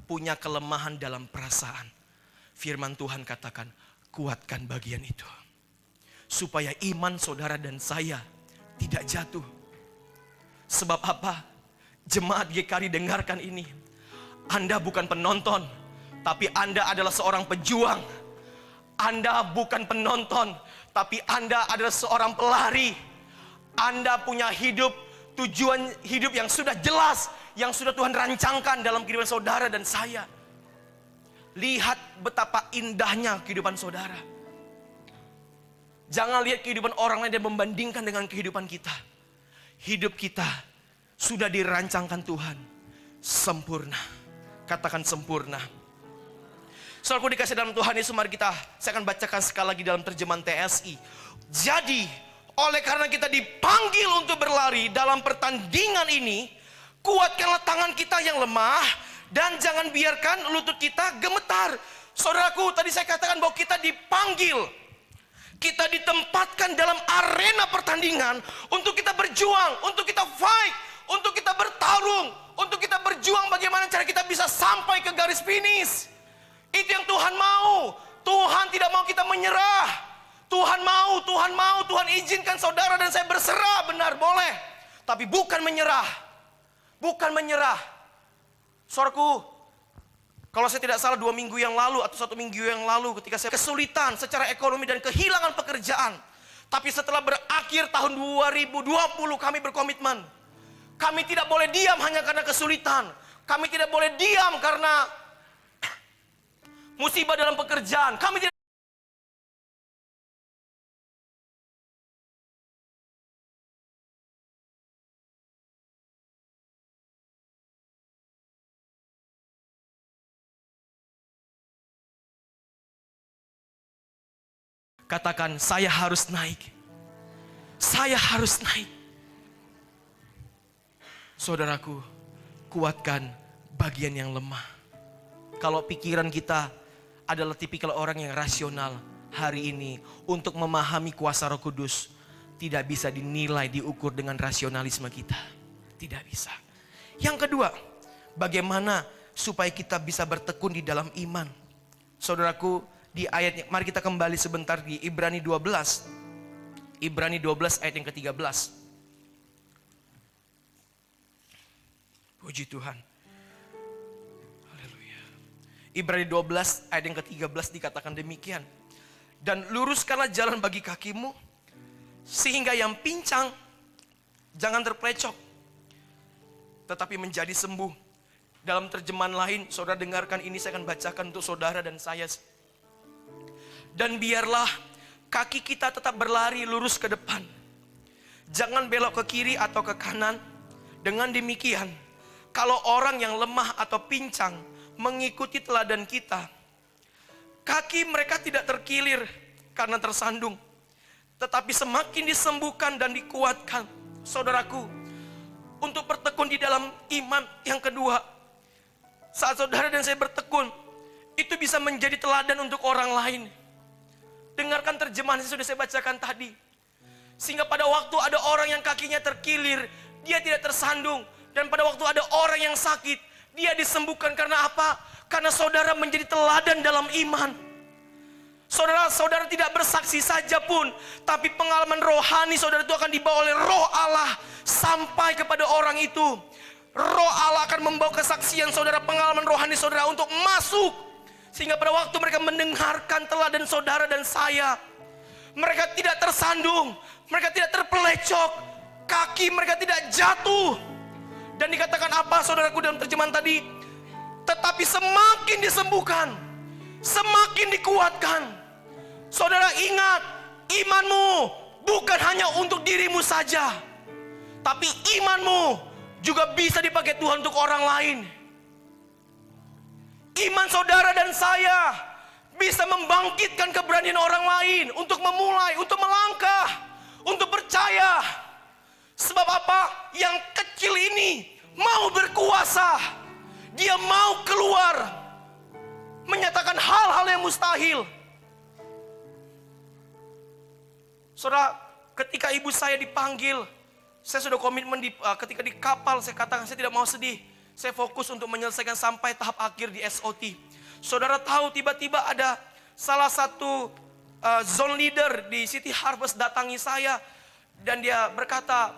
punya kelemahan dalam perasaan, firman Tuhan katakan, kuatkan bagian itu. Supaya iman saudara dan saya tidak jatuh. Sebab apa? Jemaat GKRI, dengarkan ini. Anda bukan penonton, tapi Anda adalah seorang pejuang. Anda bukan penonton, tapi Anda adalah seorang pelari. Anda punya tujuan hidup yang sudah jelas, yang sudah Tuhan rancangkan dalam kehidupan saudara dan saya. Lihat betapa indahnya kehidupan saudara. Jangan lihat kehidupan orang lain dan membandingkan dengan kehidupan kita. Hidup kita sudah dirancangkan Tuhan sempurna. Katakan sempurna. Saudaraku dikasih dalam Tuhan Yesus, mari saya akan bacakan sekali lagi dalam terjemahan TSI. Jadi, oleh karena kita dipanggil untuk berlari dalam pertandingan ini, kuatkanlah tangan kita yang lemah, dan jangan biarkan lutut kita gemetar. Saudaraku, tadi saya katakan bahwa kita dipanggil, kita ditempatkan dalam arena pertandingan untuk kita berjuang, untuk kita fight, untuk kita bertarung, untuk kita berjuang bagaimana cara kita bisa sampai ke garis finish. Itu yang Tuhan mau. Tuhan tidak mau kita menyerah. Tuhan mau, Tuhan izinkan saudara dan saya berserah, benar, boleh. Tapi bukan menyerah. Bukan menyerah. Saudaraku, Kalau saya tidak salah 2 minggu yang lalu atau 1 minggu yang lalu ketika saya kesulitan secara ekonomi dan kehilangan pekerjaan. Tapi setelah berakhir tahun 2020 kami berkomitmen. Kami tidak boleh diam hanya karena kesulitan. Kami tidak boleh diam karena musibah dalam pekerjaan. Kami tidak katakan, saya harus naik. Saya harus naik. Saudaraku, kuatkan bagian yang lemah. Kalau pikiran kita adalah tipikal orang yang rasional hari ini, untuk memahami kuasa Roh Kudus tidak bisa dinilai, diukur dengan rasionalisme kita. Tidak bisa. Yang kedua, bagaimana supaya kita bisa bertekun di dalam iman? Saudaraku, di ayatnya, mari kita kembali sebentar di Ibrani 12. Ibrani 12 ayat yang ke-13. Puji Tuhan. Haleluya. Ibrani 12 ayat yang ke-13 dikatakan demikian. Dan luruskanlah jalan bagi kakimu, sehingga yang pincang jangan terpelecok, tetapi menjadi sembuh. Dalam terjemahan lain, saudara dengarkan ini, saya akan bacakan untuk saudara dan saya. Dan biarlah kaki kita tetap berlari lurus ke depan. Jangan belok ke kiri atau ke kanan. Dengan demikian, kalau orang yang lemah atau pincang mengikuti teladan kita, kaki mereka tidak terkilir karena tersandung, tetapi semakin disembuhkan dan dikuatkan. Saudaraku, untuk bertekun di dalam iman yang kedua, saat saudara dan saya bertekun, itu bisa menjadi teladan untuk orang lain. Dengarkan terjemahan yang sudah saya bacakan tadi. Sehingga pada waktu ada orang yang kakinya terkilir, dia tidak tersandung. Dan pada waktu ada orang yang sakit, dia disembuhkan. Karena apa? Karena saudara menjadi teladan dalam iman. Saudara tidak bersaksi saja pun, tapi pengalaman rohani saudara itu akan dibawa oleh Roh Allah sampai kepada orang itu. Roh Allah akan membawa kesaksian saudara, pengalaman rohani saudara untuk masuk. Sehingga pada waktu mereka mendengarkan teladan saudara dan saya, mereka tidak tersandung, mereka tidak terpelecok, kaki mereka tidak jatuh. Dan dikatakan apa saudaraku dalam terjemahan tadi? Tetapi semakin disembuhkan, semakin dikuatkan. Saudara ingat, imanmu bukan hanya untuk dirimu saja, tapi imanmu juga bisa dipakai Tuhan untuk orang lain. Iman saudara dan saya bisa membangkitkan keberanian orang lain untuk memulai, untuk melangkah, untuk percaya. Sebab apa? Yang kecil ini mau berkuasa. Dia mau keluar, menyatakan hal-hal yang mustahil. Saudara, ketika ibu saya dipanggil, saya sudah komitmen ketika di kapal, saya katakan saya tidak mau sedih. Saya fokus untuk menyelesaikan sampai tahap akhir di SOT. Saudara tahu tiba-tiba ada salah satu zone leader di City Harvest datangi saya. Dan dia berkata,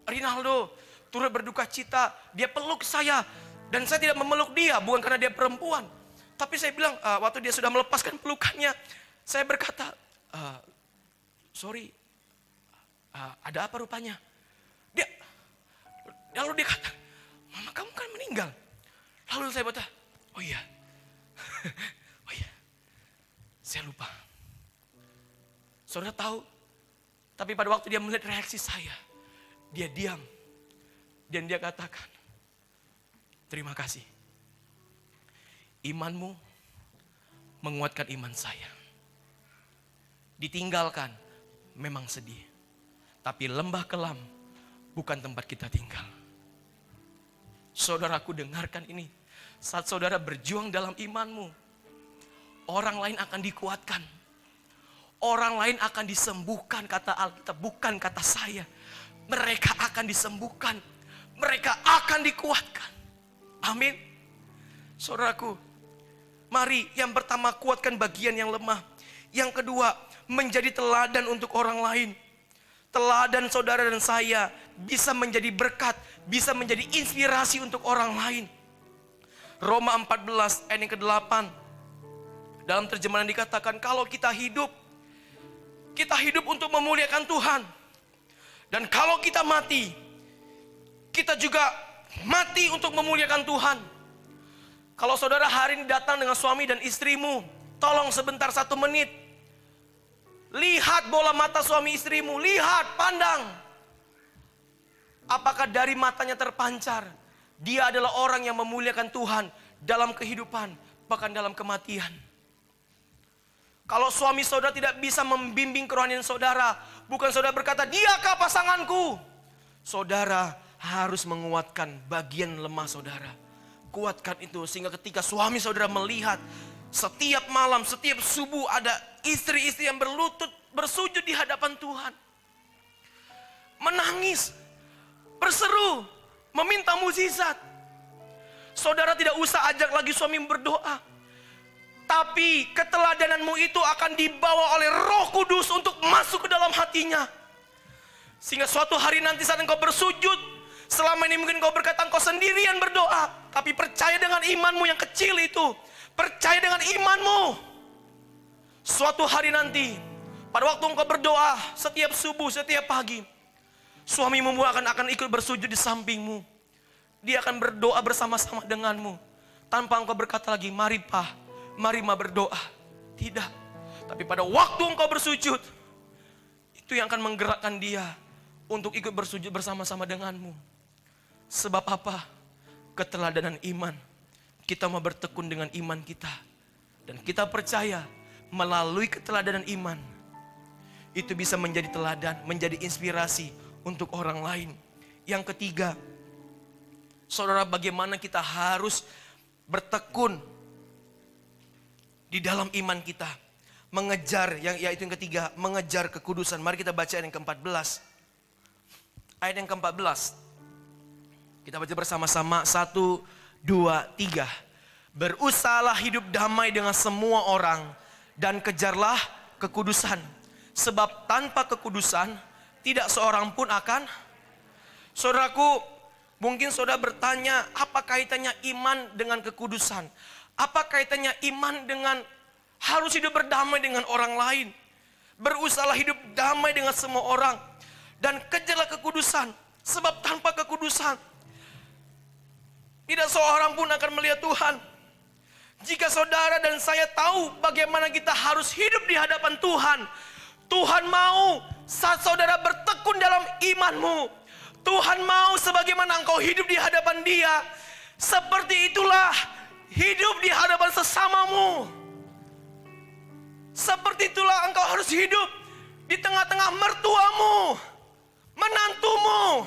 Rinaldo, turut berduka cita. Dia peluk saya. Dan saya tidak memeluk dia, bukan karena dia perempuan. Tapi saya bilang, waktu dia sudah melepaskan pelukannya, saya berkata, sorry, ada apa rupanya? Lalu dia kata, Mama kamu kan meninggal. Lalu saya berkata, oh iya, oh iya, saya lupa. Saudara tahu, tapi pada waktu dia melihat reaksi saya, dia diam. Dan dia katakan, terima kasih. Imanmu menguatkan iman saya. Ditinggalkan memang sedih, tapi lembah kelam bukan tempat kita tinggal. Saudaraku dengarkan ini. Saat saudara berjuang dalam imanmu, orang lain akan dikuatkan. Orang lain akan disembuhkan, kata Alkitab, bukan kata saya. Mereka akan disembuhkan. Mereka akan dikuatkan. Amin. Saudaraku, mari yang pertama kuatkan bagian yang lemah. Yang kedua, menjadi teladan untuk orang lain. Teladan saudara dan saya bisa menjadi berkat, bisa menjadi inspirasi untuk orang lain. Roma 14 ayat yang ke-8. Dalam terjemahan dikatakan, kalau kita hidup untuk memuliakan Tuhan. Dan kalau kita mati, kita juga mati untuk memuliakan Tuhan. Kalau saudara hari ini datang dengan suami dan istrimu, tolong sebentar 1 menit. Lihat bola mata suami istrimu, lihat, pandang. Apakah dari matanya terpancar, dia adalah orang yang memuliakan Tuhan dalam kehidupan, bahkan dalam kematian. Kalau suami saudara tidak bisa membimbing kerohanian saudara, bukan saudara berkata, diakah pasanganku? Saudara harus menguatkan bagian lemah saudara. Kuatkan itu sehingga ketika suami saudara melihat setiap malam, setiap subuh ada istri-istri yang bersujud di hadapan Tuhan. Menangis, berseru, meminta mukjizat. Saudara tidak usah ajak lagi suami berdoa. Tapi keteladananmu itu akan dibawa oleh Roh Kudus untuk masuk ke dalam hatinya. Sehingga suatu hari nanti saat engkau bersujud, selama ini mungkin engkau berkata engkau sendirian berdoa. Tapi percaya dengan imanmu yang kecil itu. Percaya dengan imanmu. Suatu hari nanti, pada waktu engkau berdoa setiap subuh, setiap pagi, suamimu akan ikut bersujud di sampingmu. Dia akan berdoa bersama-sama denganmu. Tanpa engkau berkata lagi, mari Pak, mari Ma berdoa. Tidak. Tapi pada waktu engkau bersujud, itu yang akan menggerakkan dia untuk ikut bersujud bersama-sama denganmu. Sebab apa? Keteladanan iman. Kita mau bertekun dengan iman kita. Dan kita percaya melalui keteladanan iman, itu bisa menjadi teladan, menjadi inspirasi untuk orang lain. Yang ketiga, saudara, bagaimana kita harus bertekun di dalam iman kita. Mengejar, yaitu yang ketiga, mengejar kekudusan. Mari kita baca ayat yang ke-14. Ayat yang ke-14. Kita baca bersama-sama, 1, 2, 3. Berusahalah hidup damai dengan semua orang dan kejarlah kekudusan. Sebab tanpa kekudusan tidak seorang pun akan. Saudaraku, mungkin saudara bertanya, apa kaitannya iman dengan kekudusan? Apa kaitannya iman dengan harus hidup berdamai dengan orang lain? Berusahalah hidup damai dengan semua orang dan kejarlah kekudusan. Sebab tanpa kekudusan tidak seorang pun akan melihat Tuhan. Jika saudara dan saya tahu bagaimana kita harus hidup di hadapan Tuhan, Tuhan mau saat saudara bertekun dalam imanmu. Tuhan mau sebagaimana engkau hidup di hadapan Dia, seperti itulah hidup di hadapan sesamamu. Seperti itulah engkau harus hidup di tengah-tengah mertuamu, menantumu.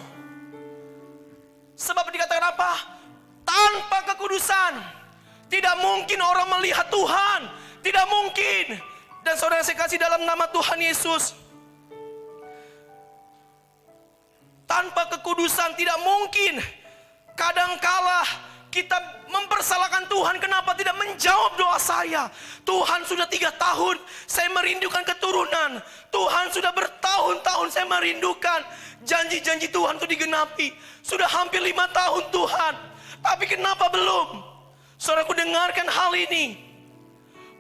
Sebab dikatakan apa? Tanpa kekudusan tidak mungkin orang melihat Tuhan. Tidak mungkin. Dan saudara saya kasih dalam nama Tuhan Yesus, tanpa kekudusan tidak mungkin. Kadangkala kita mempersalahkan Tuhan, kenapa tidak menjawab doa saya. Tuhan sudah 3 tahun saya merindukan keturunan. Tuhan sudah bertahun-tahun saya merindukan. Janji-janji Tuhan itu digenapi. Sudah hampir 5 tahun Tuhan. Tapi kenapa belum? Saudaraku, dengarkan hal ini.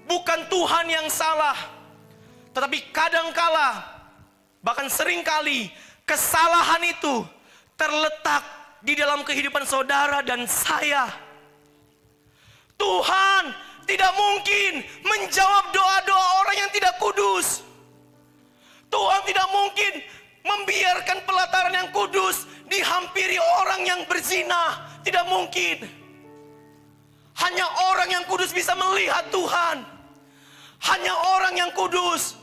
Bukan Tuhan yang salah, tetapi kadangkala, bahkan seringkali, kesalahan itu terletak di dalam kehidupan saudara dan saya. Tuhan tidak mungkin menjawab doa-doa orang yang tidak kudus. Tuhan tidak mungkin membiarkan pelataran yang kudus dihampiri orang yang berzina. Tidak mungkin. Hanya orang yang kudus bisa melihat Tuhan. Hanya orang yang kudus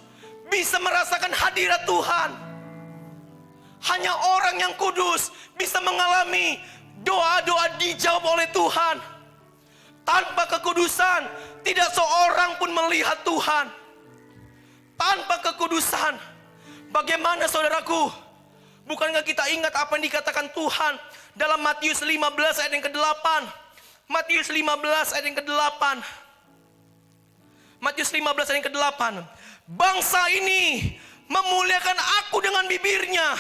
bisa merasakan hadirat Tuhan. Hanya orang yang kudus bisa mengalami doa-doa dijawab oleh Tuhan. Tanpa kekudusan tidak seorang pun melihat Tuhan. Tanpa kekudusan, bagaimana saudaraku? Bukankah kita ingat apa yang dikatakan Tuhan dalam Matius 15 ayat yang ke-8? Matius 15 ayat yang ke-8. Matius 15 ayat yang ke-8. Bangsa ini memuliakan aku dengan bibirnya,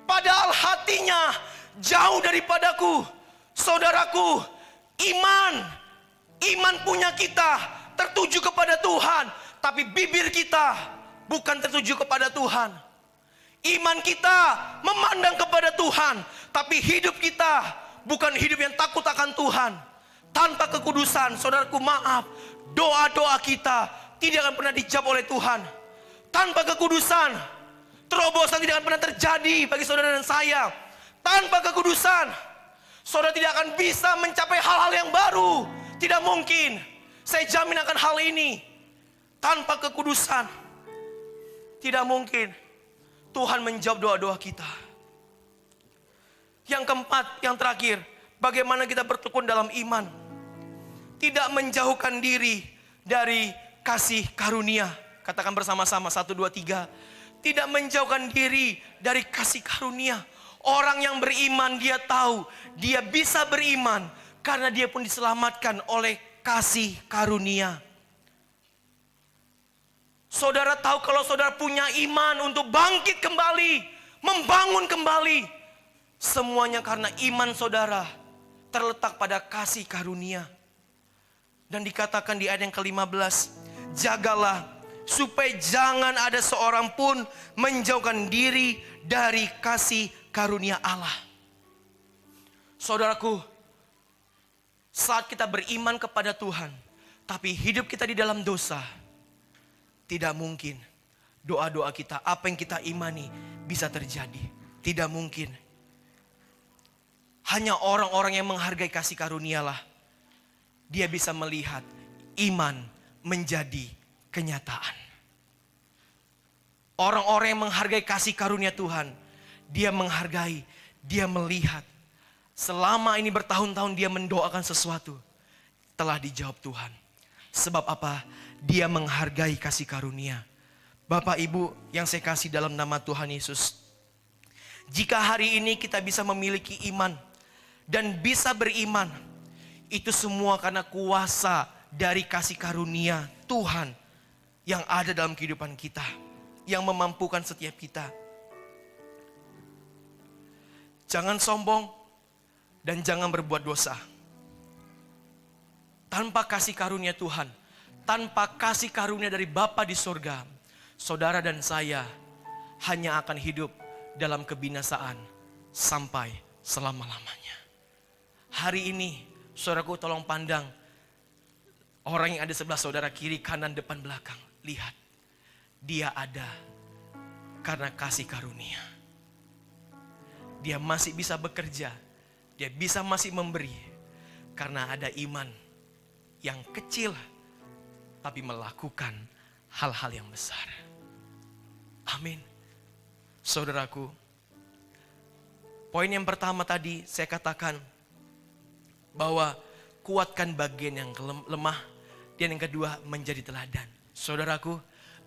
padahal hatinya jauh daripadaku. Saudaraku, Iman punya kita tertuju kepada Tuhan, tapi bibir kita bukan tertuju kepada Tuhan. Iman kita memandang kepada Tuhan, tapi hidup kita bukan hidup yang takut akan Tuhan. Tanpa kekudusan, saudaraku, maaf, doa-doa kita tidak akan pernah dijawab oleh Tuhan. Tanpa kekudusan, terobosan tidak akan pernah terjadi bagi saudara dan saya. Tanpa kekudusan, saudara tidak akan bisa mencapai hal-hal yang baru. Tidak mungkin. Saya jamin akan hal ini. Tanpa kekudusan, tidak mungkin Tuhan menjawab doa-doa kita. Yang keempat, yang terakhir, bagaimana kita bertekun dalam iman. Tidak menjauhkan diri dari kasih karunia. Katakan bersama-sama, 1, 2, 3. Tidak menjauhkan diri dari kasih karunia. Orang yang beriman dia tahu dia bisa beriman karena dia pun diselamatkan oleh kasih karunia. Saudara tahu kalau saudara punya iman untuk bangkit kembali, membangun kembali, semuanya karena iman saudara terletak pada kasih karunia. Dan dikatakan di ayat yang ke-15, jagalah supaya jangan ada seorang pun menjauhkan diri dari kasih karunia Allah. Saudaraku, saat kita beriman kepada Tuhan, tapi hidup kita di dalam dosa, tidak mungkin doa-doa kita, apa yang kita imani bisa terjadi. Tidak mungkin. Hanya orang-orang yang menghargai kasih karunialah dia bisa melihat iman menjadi kenyataan. Orang-orang yang menghargai kasih karunia Tuhan, dia menghargai, dia melihat. Selama ini bertahun-tahun dia mendoakan sesuatu, telah dijawab Tuhan. Sebab apa? Dia menghargai kasih karunia. Bapak Ibu yang saya kasih dalam nama Tuhan Yesus, jika hari ini kita bisa memiliki iman dan bisa beriman, itu semua karena kuasa dari kasih karunia Tuhan yang ada dalam kehidupan kita, yang memampukan setiap kita. Jangan sombong dan jangan berbuat dosa. Tanpa kasih karunia Tuhan, tanpa kasih karunia dari Bapa di surga, saudara dan saya hanya akan hidup dalam kebinasaan sampai selama-lamanya. Hari ini, saudaraku, tolong pandang orang yang ada sebelah saudara, kiri, kanan, depan, belakang. Lihat, dia ada karena kasih karunia. Dia masih bisa bekerja, dia bisa masih memberi karena ada iman yang kecil tapi melakukan hal-hal yang besar. Amin. Saudaraku, poin yang pertama tadi saya katakan bahwa kuatkan bagian yang lemah, dan yang kedua menjadi teladan. Saudaraku,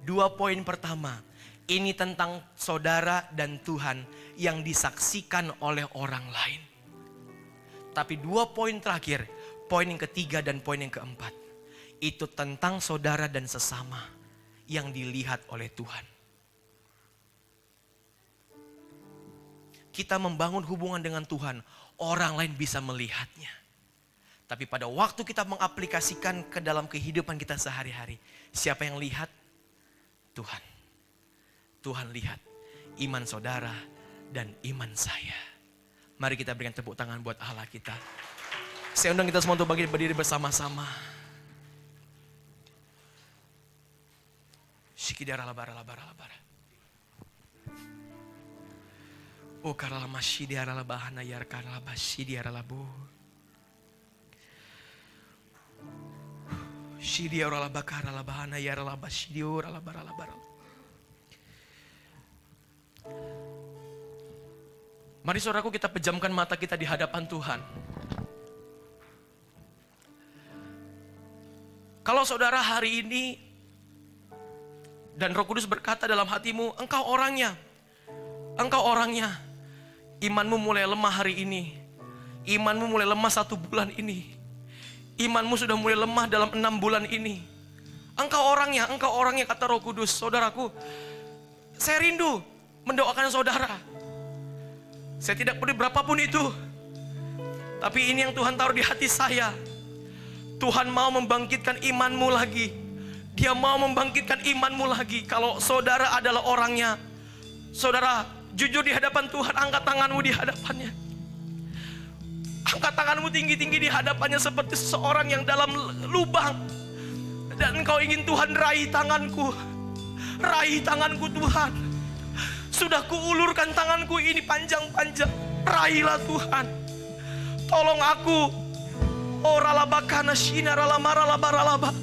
2 poin pertama ini tentang saudara dan Tuhan yang disaksikan oleh orang lain. Tapi 2 poin terakhir, poin yang ketiga dan poin yang keempat, itu tentang saudara dan sesama yang dilihat oleh Tuhan. Kita membangun hubungan dengan Tuhan, orang lain bisa melihatnya. Tapi pada waktu kita mengaplikasikan ke dalam kehidupan kita sehari-hari, siapa yang lihat? Tuhan. Tuhan lihat iman saudara dan iman saya. Mari kita berikan tepuk tangan buat Allah kita. Saya undang kita semua untuk berdiri bersama-sama. Shikidara labara labara labara. Oh karala mashidiara labahana yar karala bashidiara labu. Shidiara labakara labahana yar labashidiora labara labara. Mari saudaraku, kita pejamkan mata kita di hadapan Tuhan. Kalau saudara hari ini dan Roh Kudus berkata dalam hatimu, engkau orangnya, imanmu mulai lemah hari ini, imanmu mulai lemah 1 bulan ini, imanmu sudah mulai lemah dalam 6 bulan ini. Engkau orangnya kata Roh Kudus. Saudaraku, saya rindu mendoakan saudara. Saya tidak peduli berapapun itu. Tapi ini yang Tuhan taruh di hati saya. Tuhan mau membangkitkan imanmu lagi. Dia mau membangkitkan imanmu lagi. Kalau saudara adalah orangnya, saudara jujur di hadapan Tuhan, angkat tanganmu di hadapannya. Angkat tanganmu tinggi-tinggi di hadapannya seperti seseorang yang dalam lubang. Dan engkau ingin Tuhan raih tanganku. Raih tanganku Tuhan. Sudah kuulurkan tanganku ini panjang-panjang. Raihlah Tuhan. Tolong aku. Oralabakana shinaralamaralabaralaba.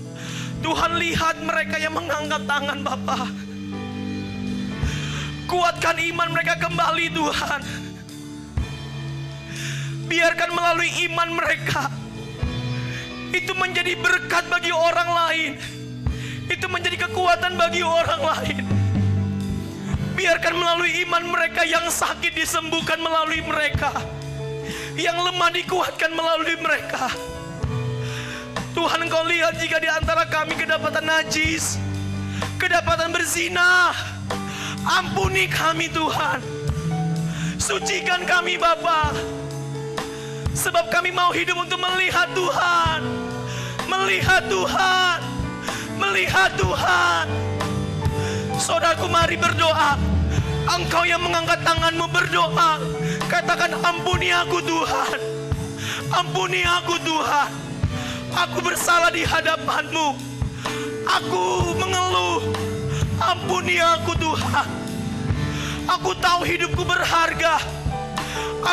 Tuhan lihat mereka yang mengangkat tangan Bapa. Kuatkan iman mereka kembali Tuhan. Biarkan melalui iman mereka itu menjadi berkat bagi orang lain. Itu menjadi kekuatan bagi orang lain. Biarkan melalui iman mereka yang sakit disembuhkan melalui mereka. Yang lemah dikuatkan melalui mereka. Tuhan, Engkau lihat jika di antara kami kedapatan najis, kedapatan berzina, ampuni kami Tuhan. Sucikan kami Bapa. Sebab kami mau hidup untuk melihat Tuhan. Melihat Tuhan. Melihat Tuhan. Saudaraku, mari berdoa. Engkau yang mengangkat tanganmu berdoa. Katakan, ampuni aku Tuhan. Ampuni aku Tuhan. Aku bersalah di hadapan-Mu. Aku mengeluh. Ampuni aku Tuhan. Aku tahu hidupku berharga.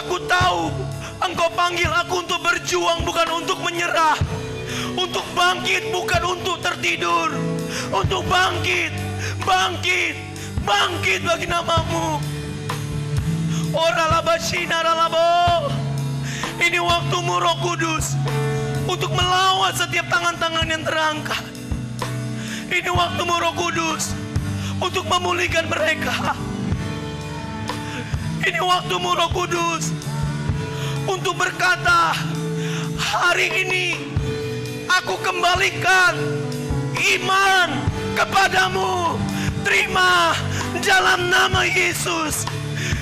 Aku tahu Engkau panggil aku untuk berjuang, bukan untuk menyerah. Untuk bangkit, bukan untuk tertidur. Untuk bangkit, bangkit, bangkit bagi nama-Mu. Oralabashinaralabo. Ini waktu-Mu Roh Kudus untuk melawan setiap tangan-tangan yang terangkat. Ini waktu-Mu Roh Kudus untuk memulihkan mereka. Ini waktu-Mu Roh Kudus untuk berkata, hari ini aku kembalikan iman kepadamu. Terima dalam nama Yesus.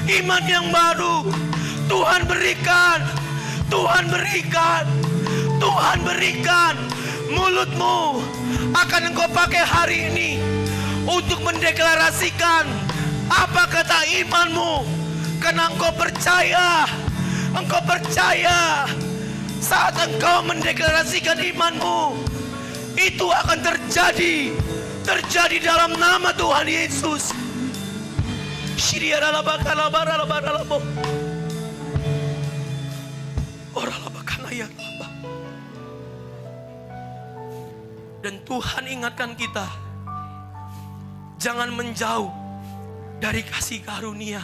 Iman yang baru Tuhan berikan. Tuhan berikan. Tuhan berikan. Mulutmu akan engkau pakai hari ini untuk mendeklarasikan apa kata imanmu. Karena engkau percaya. Engkau percaya saat engkau mendeklarasikan imanmu, itu akan terjadi. Terjadi dalam nama Tuhan Yesus. Dan Tuhan ingatkan kita, jangan menjauh dari kasih karunia.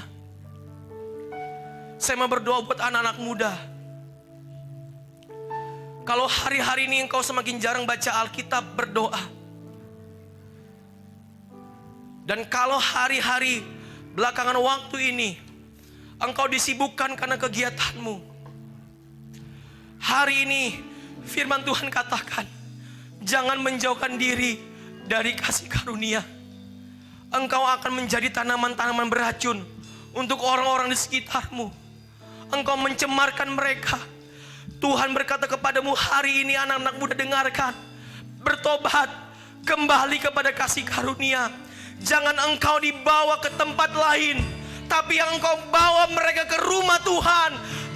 Saya mau berdoa buat anak-anak muda. Kalau hari-hari ini engkau semakin jarang baca Alkitab, berdoa. Dan kalau hari-hari belakangan waktu ini engkau disibukkan karena kegiatanmu, hari ini firman Tuhan katakan, jangan menjauhkan diri dari kasih karunia. Engkau akan menjadi tanaman-tanaman beracun untuk orang-orang di sekitarmu. Engkau mencemarkan mereka. Tuhan berkata kepadamu hari ini, anak-anak muda dengarkan. Bertobat, kembali kepada kasih karunia. Jangan engkau dibawa ke tempat lain, tapi yang engkau bawa mereka ke rumah Tuhan.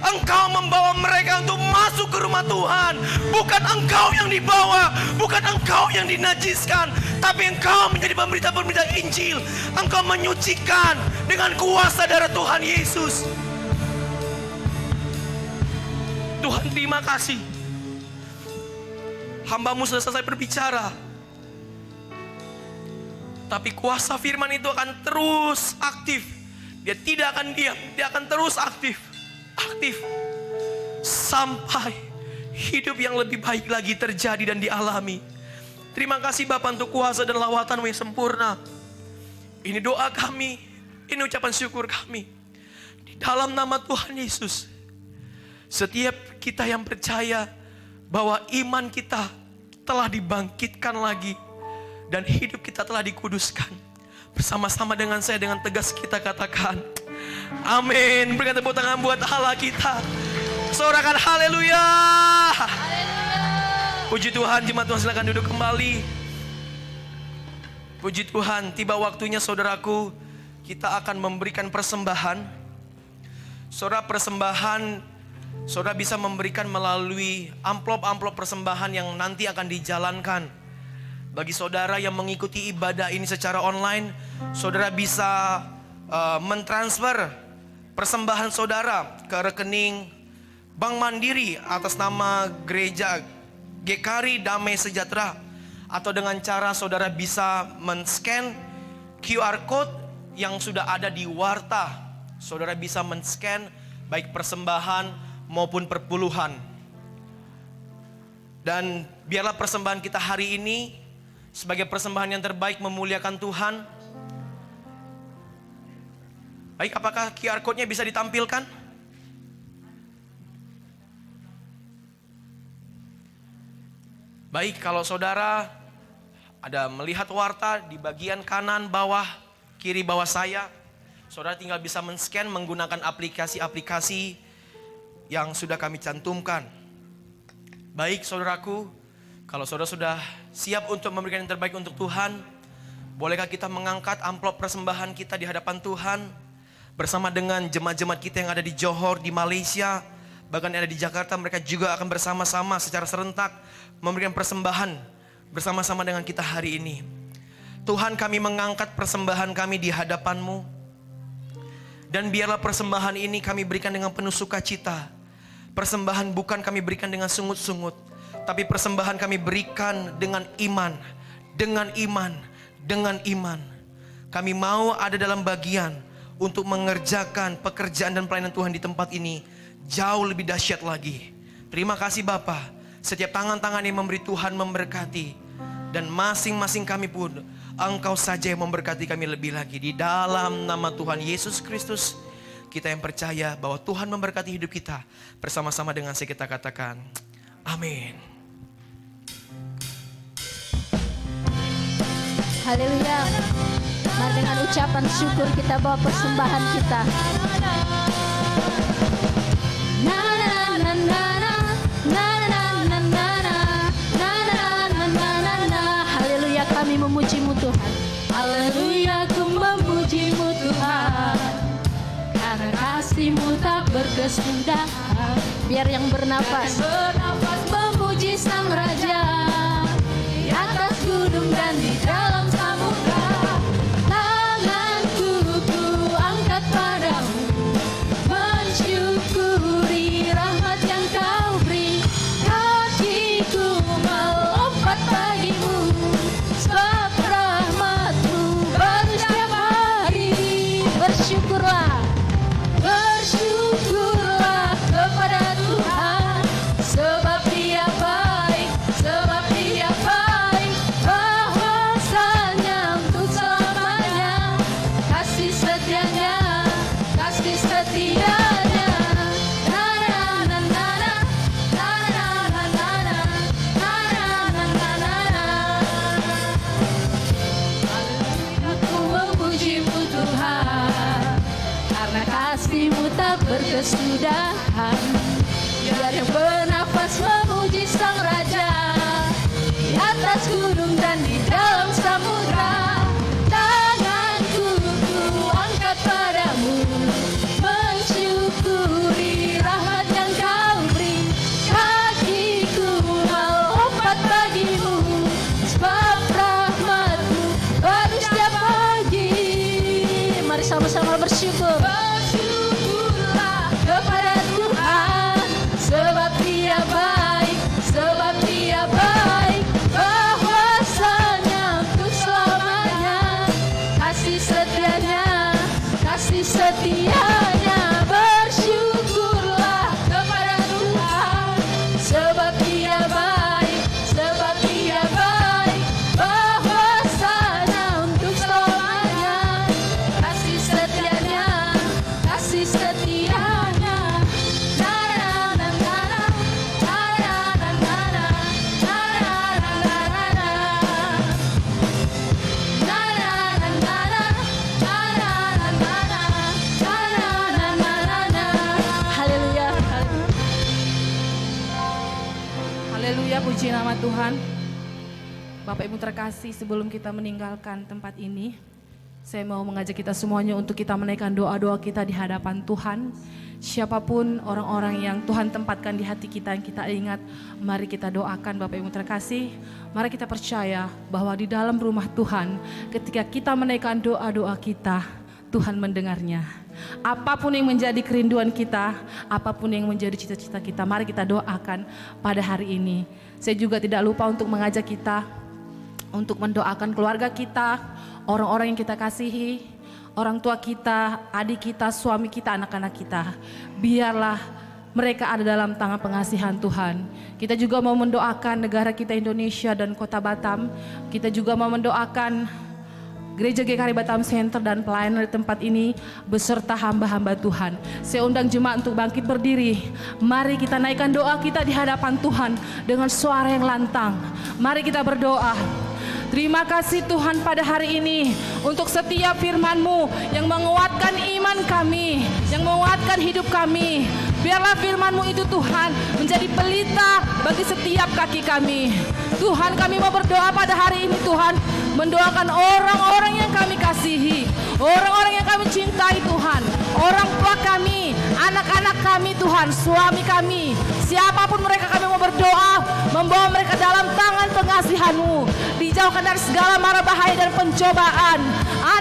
Engkau membawa mereka untuk masuk ke rumah Tuhan. Bukan engkau yang dibawa, bukan engkau yang dinajiskan, tapi engkau menjadi pemberita-pemberita Injil. Engkau menyucikan dengan kuasa darah Tuhan Yesus. Tuhan, terima kasih. Hamba-Mu sudah selesai berbicara, tapi kuasa firman itu akan terus aktif. Dia tidak akan diam, dia akan terus aktif. Aktif sampai hidup yang lebih baik lagi terjadi dan dialami. Terima kasih Bapa untuk kuasa dan lawatan-Mu yang sempurna. Ini doa kami, ini ucapan syukur kami. Di dalam nama Tuhan Yesus, setiap kita yang percaya bahwa iman kita telah dibangkitkan lagi dan hidup kita telah dikuduskan, bersama-sama dengan saya, dengan tegas kita katakan, amin. Berikan tepuk tangan buat Allah kita. Sorakan haleluya. Puji Tuhan, jemaat Tuhan silakan duduk kembali. Puji Tuhan, tiba waktunya saudaraku, kita akan memberikan persembahan. Saudara, persembahan saudara bisa memberikan melalui amplop-amplop persembahan yang nanti akan dijalankan. Bagi saudara yang mengikuti ibadah ini secara online, saudara bisa mentransfer persembahan saudara ke rekening Bank Mandiri atas nama Gereja GKRI Damai Sejahtera, atau dengan cara saudara bisa men-scan QR code yang sudah ada di warta. Saudara bisa men-scan baik persembahan maupun perpuluhan. Dan biarlah persembahan kita hari ini sebagai persembahan yang terbaik memuliakan Tuhan. Baik, apakah QR code-nya bisa ditampilkan? Baik, kalau saudara ada melihat warta di bagian kanan bawah, kiri bawah saya, saudara tinggal bisa men-scan menggunakan aplikasi-aplikasi yang sudah kami cantumkan. Baik saudaraku, kalau saudara sudah siap untuk memberikan yang terbaik untuk Tuhan, bolehkah kita mengangkat amplop persembahan kita di hadapan Tuhan bersama dengan jemaat-jemaat kita yang ada di Johor, di Malaysia, bahkan yang ada di Jakarta. Mereka juga akan bersama-sama secara serentak memberikan persembahan bersama-sama dengan kita hari ini. Tuhan, kami mengangkat persembahan kami di hadapan-Mu, dan biarlah persembahan ini kami berikan dengan penuh sukacita. Persembahan bukan kami berikan dengan sungut-sungut, tapi persembahan kami berikan dengan iman, dengan iman, dengan iman. Kami mau ada dalam bagian untuk mengerjakan pekerjaan dan pelayanan Tuhan di tempat ini jauh lebih dahsyat lagi. Terima kasih Bapa. Setiap tangan-tangan yang memberi Tuhan memberkati, dan masing-masing kami pun Engkau saja yang memberkati kami lebih lagi. Di dalam nama Tuhan Yesus Kristus, kita yang percaya bahwa Tuhan memberkati hidup kita. Bersama-sama dengan saya kita katakan amin. Haleluya. Mari dengan ucapan syukur kita bawa persembahan kita. Na na na na na na na na na na na na na. Haleluya, kami memuji-Mu Tuhan. Haleluya, ku memuji-Mu Tuhan, karena kasih-Mu tak berkesudahan. Biar yang bernafas memuji Sang Raja di atas gunung dan di dalam samudra. Tanganku ku angkat padamu, mensyukuri rahmat yang Kau beri. Kakiku melompat bagimu, sebab rahmat-Mu baru setiap hari. Bersyukurlah, bersyukurlah kepada Tuhan, sebab Dia baik, sebab Dia baik. Bahwasanya untuk selamanya kasih setianya, kasih setianya. Na na na na na, na na na na na, na na na na na. Aku memuji-Mu Tuhan, karena kasih-Mu tak berkesudahan. Biar yang bernafas memuji Sang Raja di atas gunung dan di dalam samudra. Tanganku ku angkat padamu, mensyukuri rahmat yang Kau beri. Kakiku melompat bagimu, sebab rahmat-Mu baru setiap pagi. Mari sama-sama bersyukur. Bersyukurlah kepada Tuhan, sebab Dia baik, sebab Dia baik. Bahwasanya Puji nama Tuhan. Bapak Ibu terkasih, sebelum kita meninggalkan tempat ini, saya mau mengajak kita semuanya untuk kita menaikkan doa-doa kita di hadapan Tuhan. Siapapun orang-orang yang Tuhan tempatkan di hati kita yang kita ingat, mari kita doakan Bapak Ibu terkasih. Mari kita percaya bahwa di dalam rumah Tuhan, ketika kita menaikkan doa-doa kita, Tuhan mendengarnya. Apapun yang menjadi kerinduan kita, apapun yang menjadi cita-cita kita, mari kita doakan pada hari ini. Saya juga tidak lupa untuk mengajak kita untuk mendoakan keluarga kita, orang-orang yang kita kasihi, orang tua kita, adik kita, suami kita, anak-anak kita. Biarlah mereka ada dalam tangan pengasihan Tuhan. Kita juga mau mendoakan negara kita Indonesia dan kota Batam. Kita juga mau mendoakan Gereja GKRI Batam Center dan pelayanan di tempat ini beserta hamba-hamba Tuhan. Saya undang jemaat untuk bangkit berdiri. Mari kita naikkan doa kita di hadapan Tuhan dengan suara yang lantang. Mari kita berdoa. Terima kasih Tuhan pada hari ini untuk setiap firman-Mu yang menguatkan iman kami, yang menguatkan hidup kami. Biarlah firman-Mu itu Tuhan menjadi pelita bagi setiap kaki kami. Tuhan, kami mau berdoa pada hari ini Tuhan, mendoakan orang-orang yang kami kasihi, orang-orang yang kami cintai Tuhan, orang tua kami, anak-anak kami Tuhan, suami kami, siapapun mereka kami mau berdoa, membawa mereka dalam tangan pengasihan-Mu, dijauhkan dari segala mara bahaya dan pencobaan.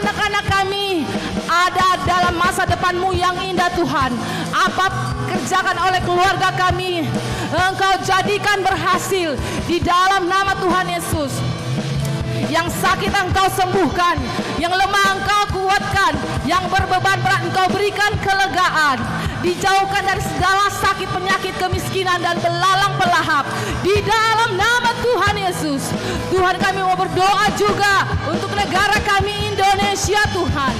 Anak-anak kami ada dalam masa depan-Mu yang indah Tuhan. Apa kerjakan oleh keluarga kami, Engkau jadikan berhasil di dalam nama Tuhan Yesus. Yang sakit Engkau sembuhkan, yang lemah Engkau kuatkan, yang berbeban berat Engkau berikan kelegaan. Dijauhkan dari segala sakit, penyakit, kemiskinan dan belalang pelahap di dalam nama Tuhan Yesus. Tuhan, kami mau berdoa juga untuk negara kami Indonesia Tuhan.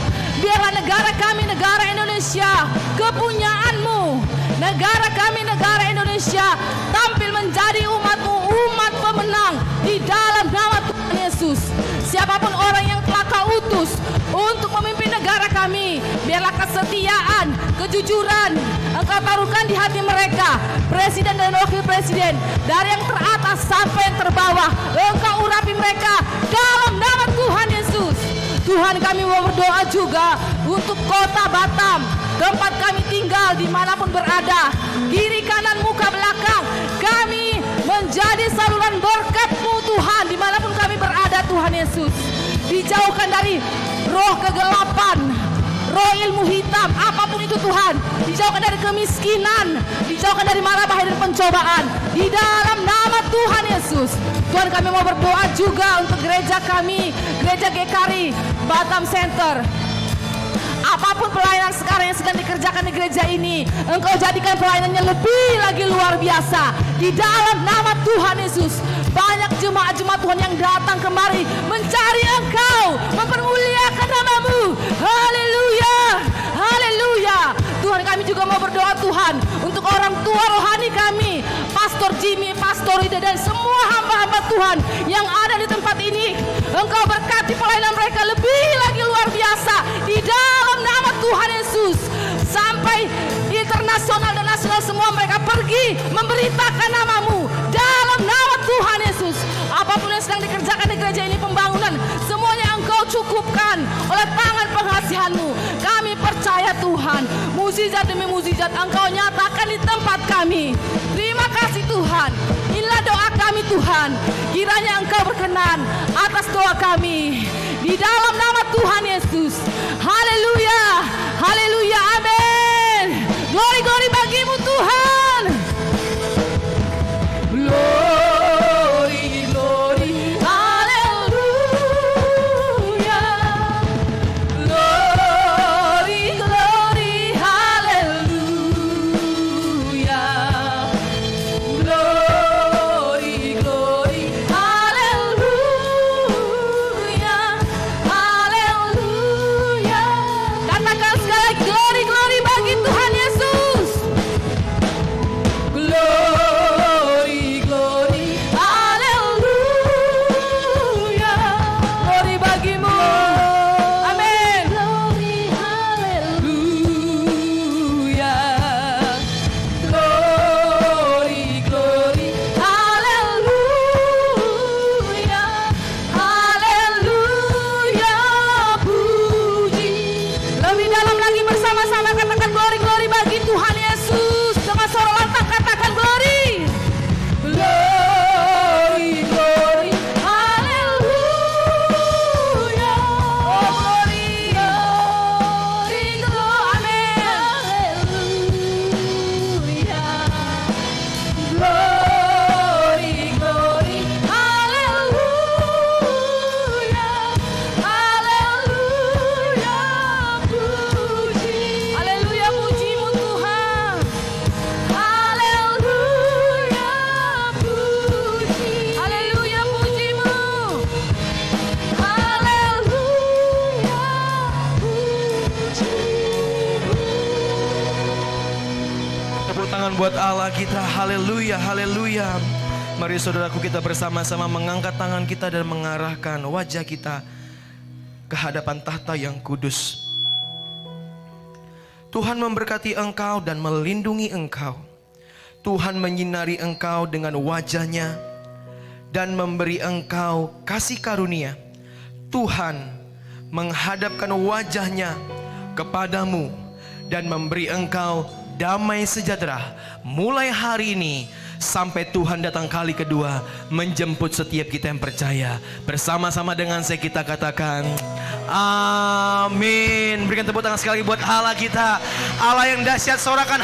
Biarlah negara kami, negara Indonesia, kepunyaan-Mu. Negara kami, negara Indonesia, tampil menjadi umat-Mu, umat pemenang di dalam nama Tuhan Yesus. Siapapun orang yang telah Kau utus untuk memimpin negara kami, biarlah kesetiaan, kejujuran Engkau taruhkan di hati mereka. Presiden dan wakil presiden, dari yang teratas sampai yang terbawah, Engkau urapi mereka dalam nama Tuhan Yesus. Tuhan, kami mau berdoa juga untuk kota Batam, tempat kami tinggal dimanapun berada, kiri kanan muka belakang, kami menjadi saluran berkat-Mu Tuhan dimanapun kami berada Tuhan Yesus. Dijauhkan dari roh kegelapan, roh ilmu hitam, apapun itu Tuhan. Dijauhkan dari kemiskinan, dijauhkan dari mara bahaya dan pencobaan di dalam nama Tuhan Yesus. Tuhan, kami mau berdoa juga untuk gereja kami, gereja GKRI Batam Center. Apapun pelayanan sekarang yang sedang dikerjakan di gereja ini, Engkau jadikan pelayanannya lebih lagi luar biasa di dalam nama Tuhan Yesus. Banyak jemaat-jemaat Tuhan yang datang kemari mencari Engkau, mempermuliakan nama-Mu. Haleluya, haleluya. Tuhan, kami juga mau berdoa Tuhan untuk orang tua rohani kami, Pastor Jimmy, Pastor Ida dan semua hamba-hamba Tuhan yang ada di tempat ini. Engkau berkati pelayanan mereka lebih lagi luar biasa di dalam nama Tuhan Yesus. Sampai internasional dan nasional semua mereka pergi memberitakan nama-Mu dalam nama Tuhan Yesus. Apapun yang sedang dikerjakan di gereja ini, pembangunan, semuanya Engkau cukupkan oleh tangan pengasihan-Mu. Kami percaya Tuhan, mukjizat demi mukjizat Engkau nyatakan di tempat kami. Terima kasih Tuhan. Inilah doa kami Tuhan. Kiranya Engkau berkenan atas doa kami di dalam nama Tuhan Yesus. Haleluya, haleluya, amin. Glory, glory bagi-Mu Tuhan. Glory, glory, haleluya. Glory, glory, haleluya. Glory, glory, haleluya. Haleluya. Katakan sekali lagi, glory, glory tepuk tangan buat Allah kita. Haleluya, haleluya. Mari saudaraku kita bersama-sama mengangkat tangan kita dan mengarahkan wajah kita ke hadapan tahta yang kudus. Tuhan memberkati engkau dan melindungi engkau. Tuhan menyinari engkau dengan wajahnya dan memberi engkau kasih karunia. Tuhan menghadapkan wajahnya kepadamu dan memberi engkau damai sejahtera mulai hari ini sampai Tuhan datang kali kedua menjemput setiap kita yang percaya. Bersama-sama dengan saya kita katakan amin. Berikan tepuk tangan sekali lagi buat Allah kita, Allah yang dahsyat. Sorakan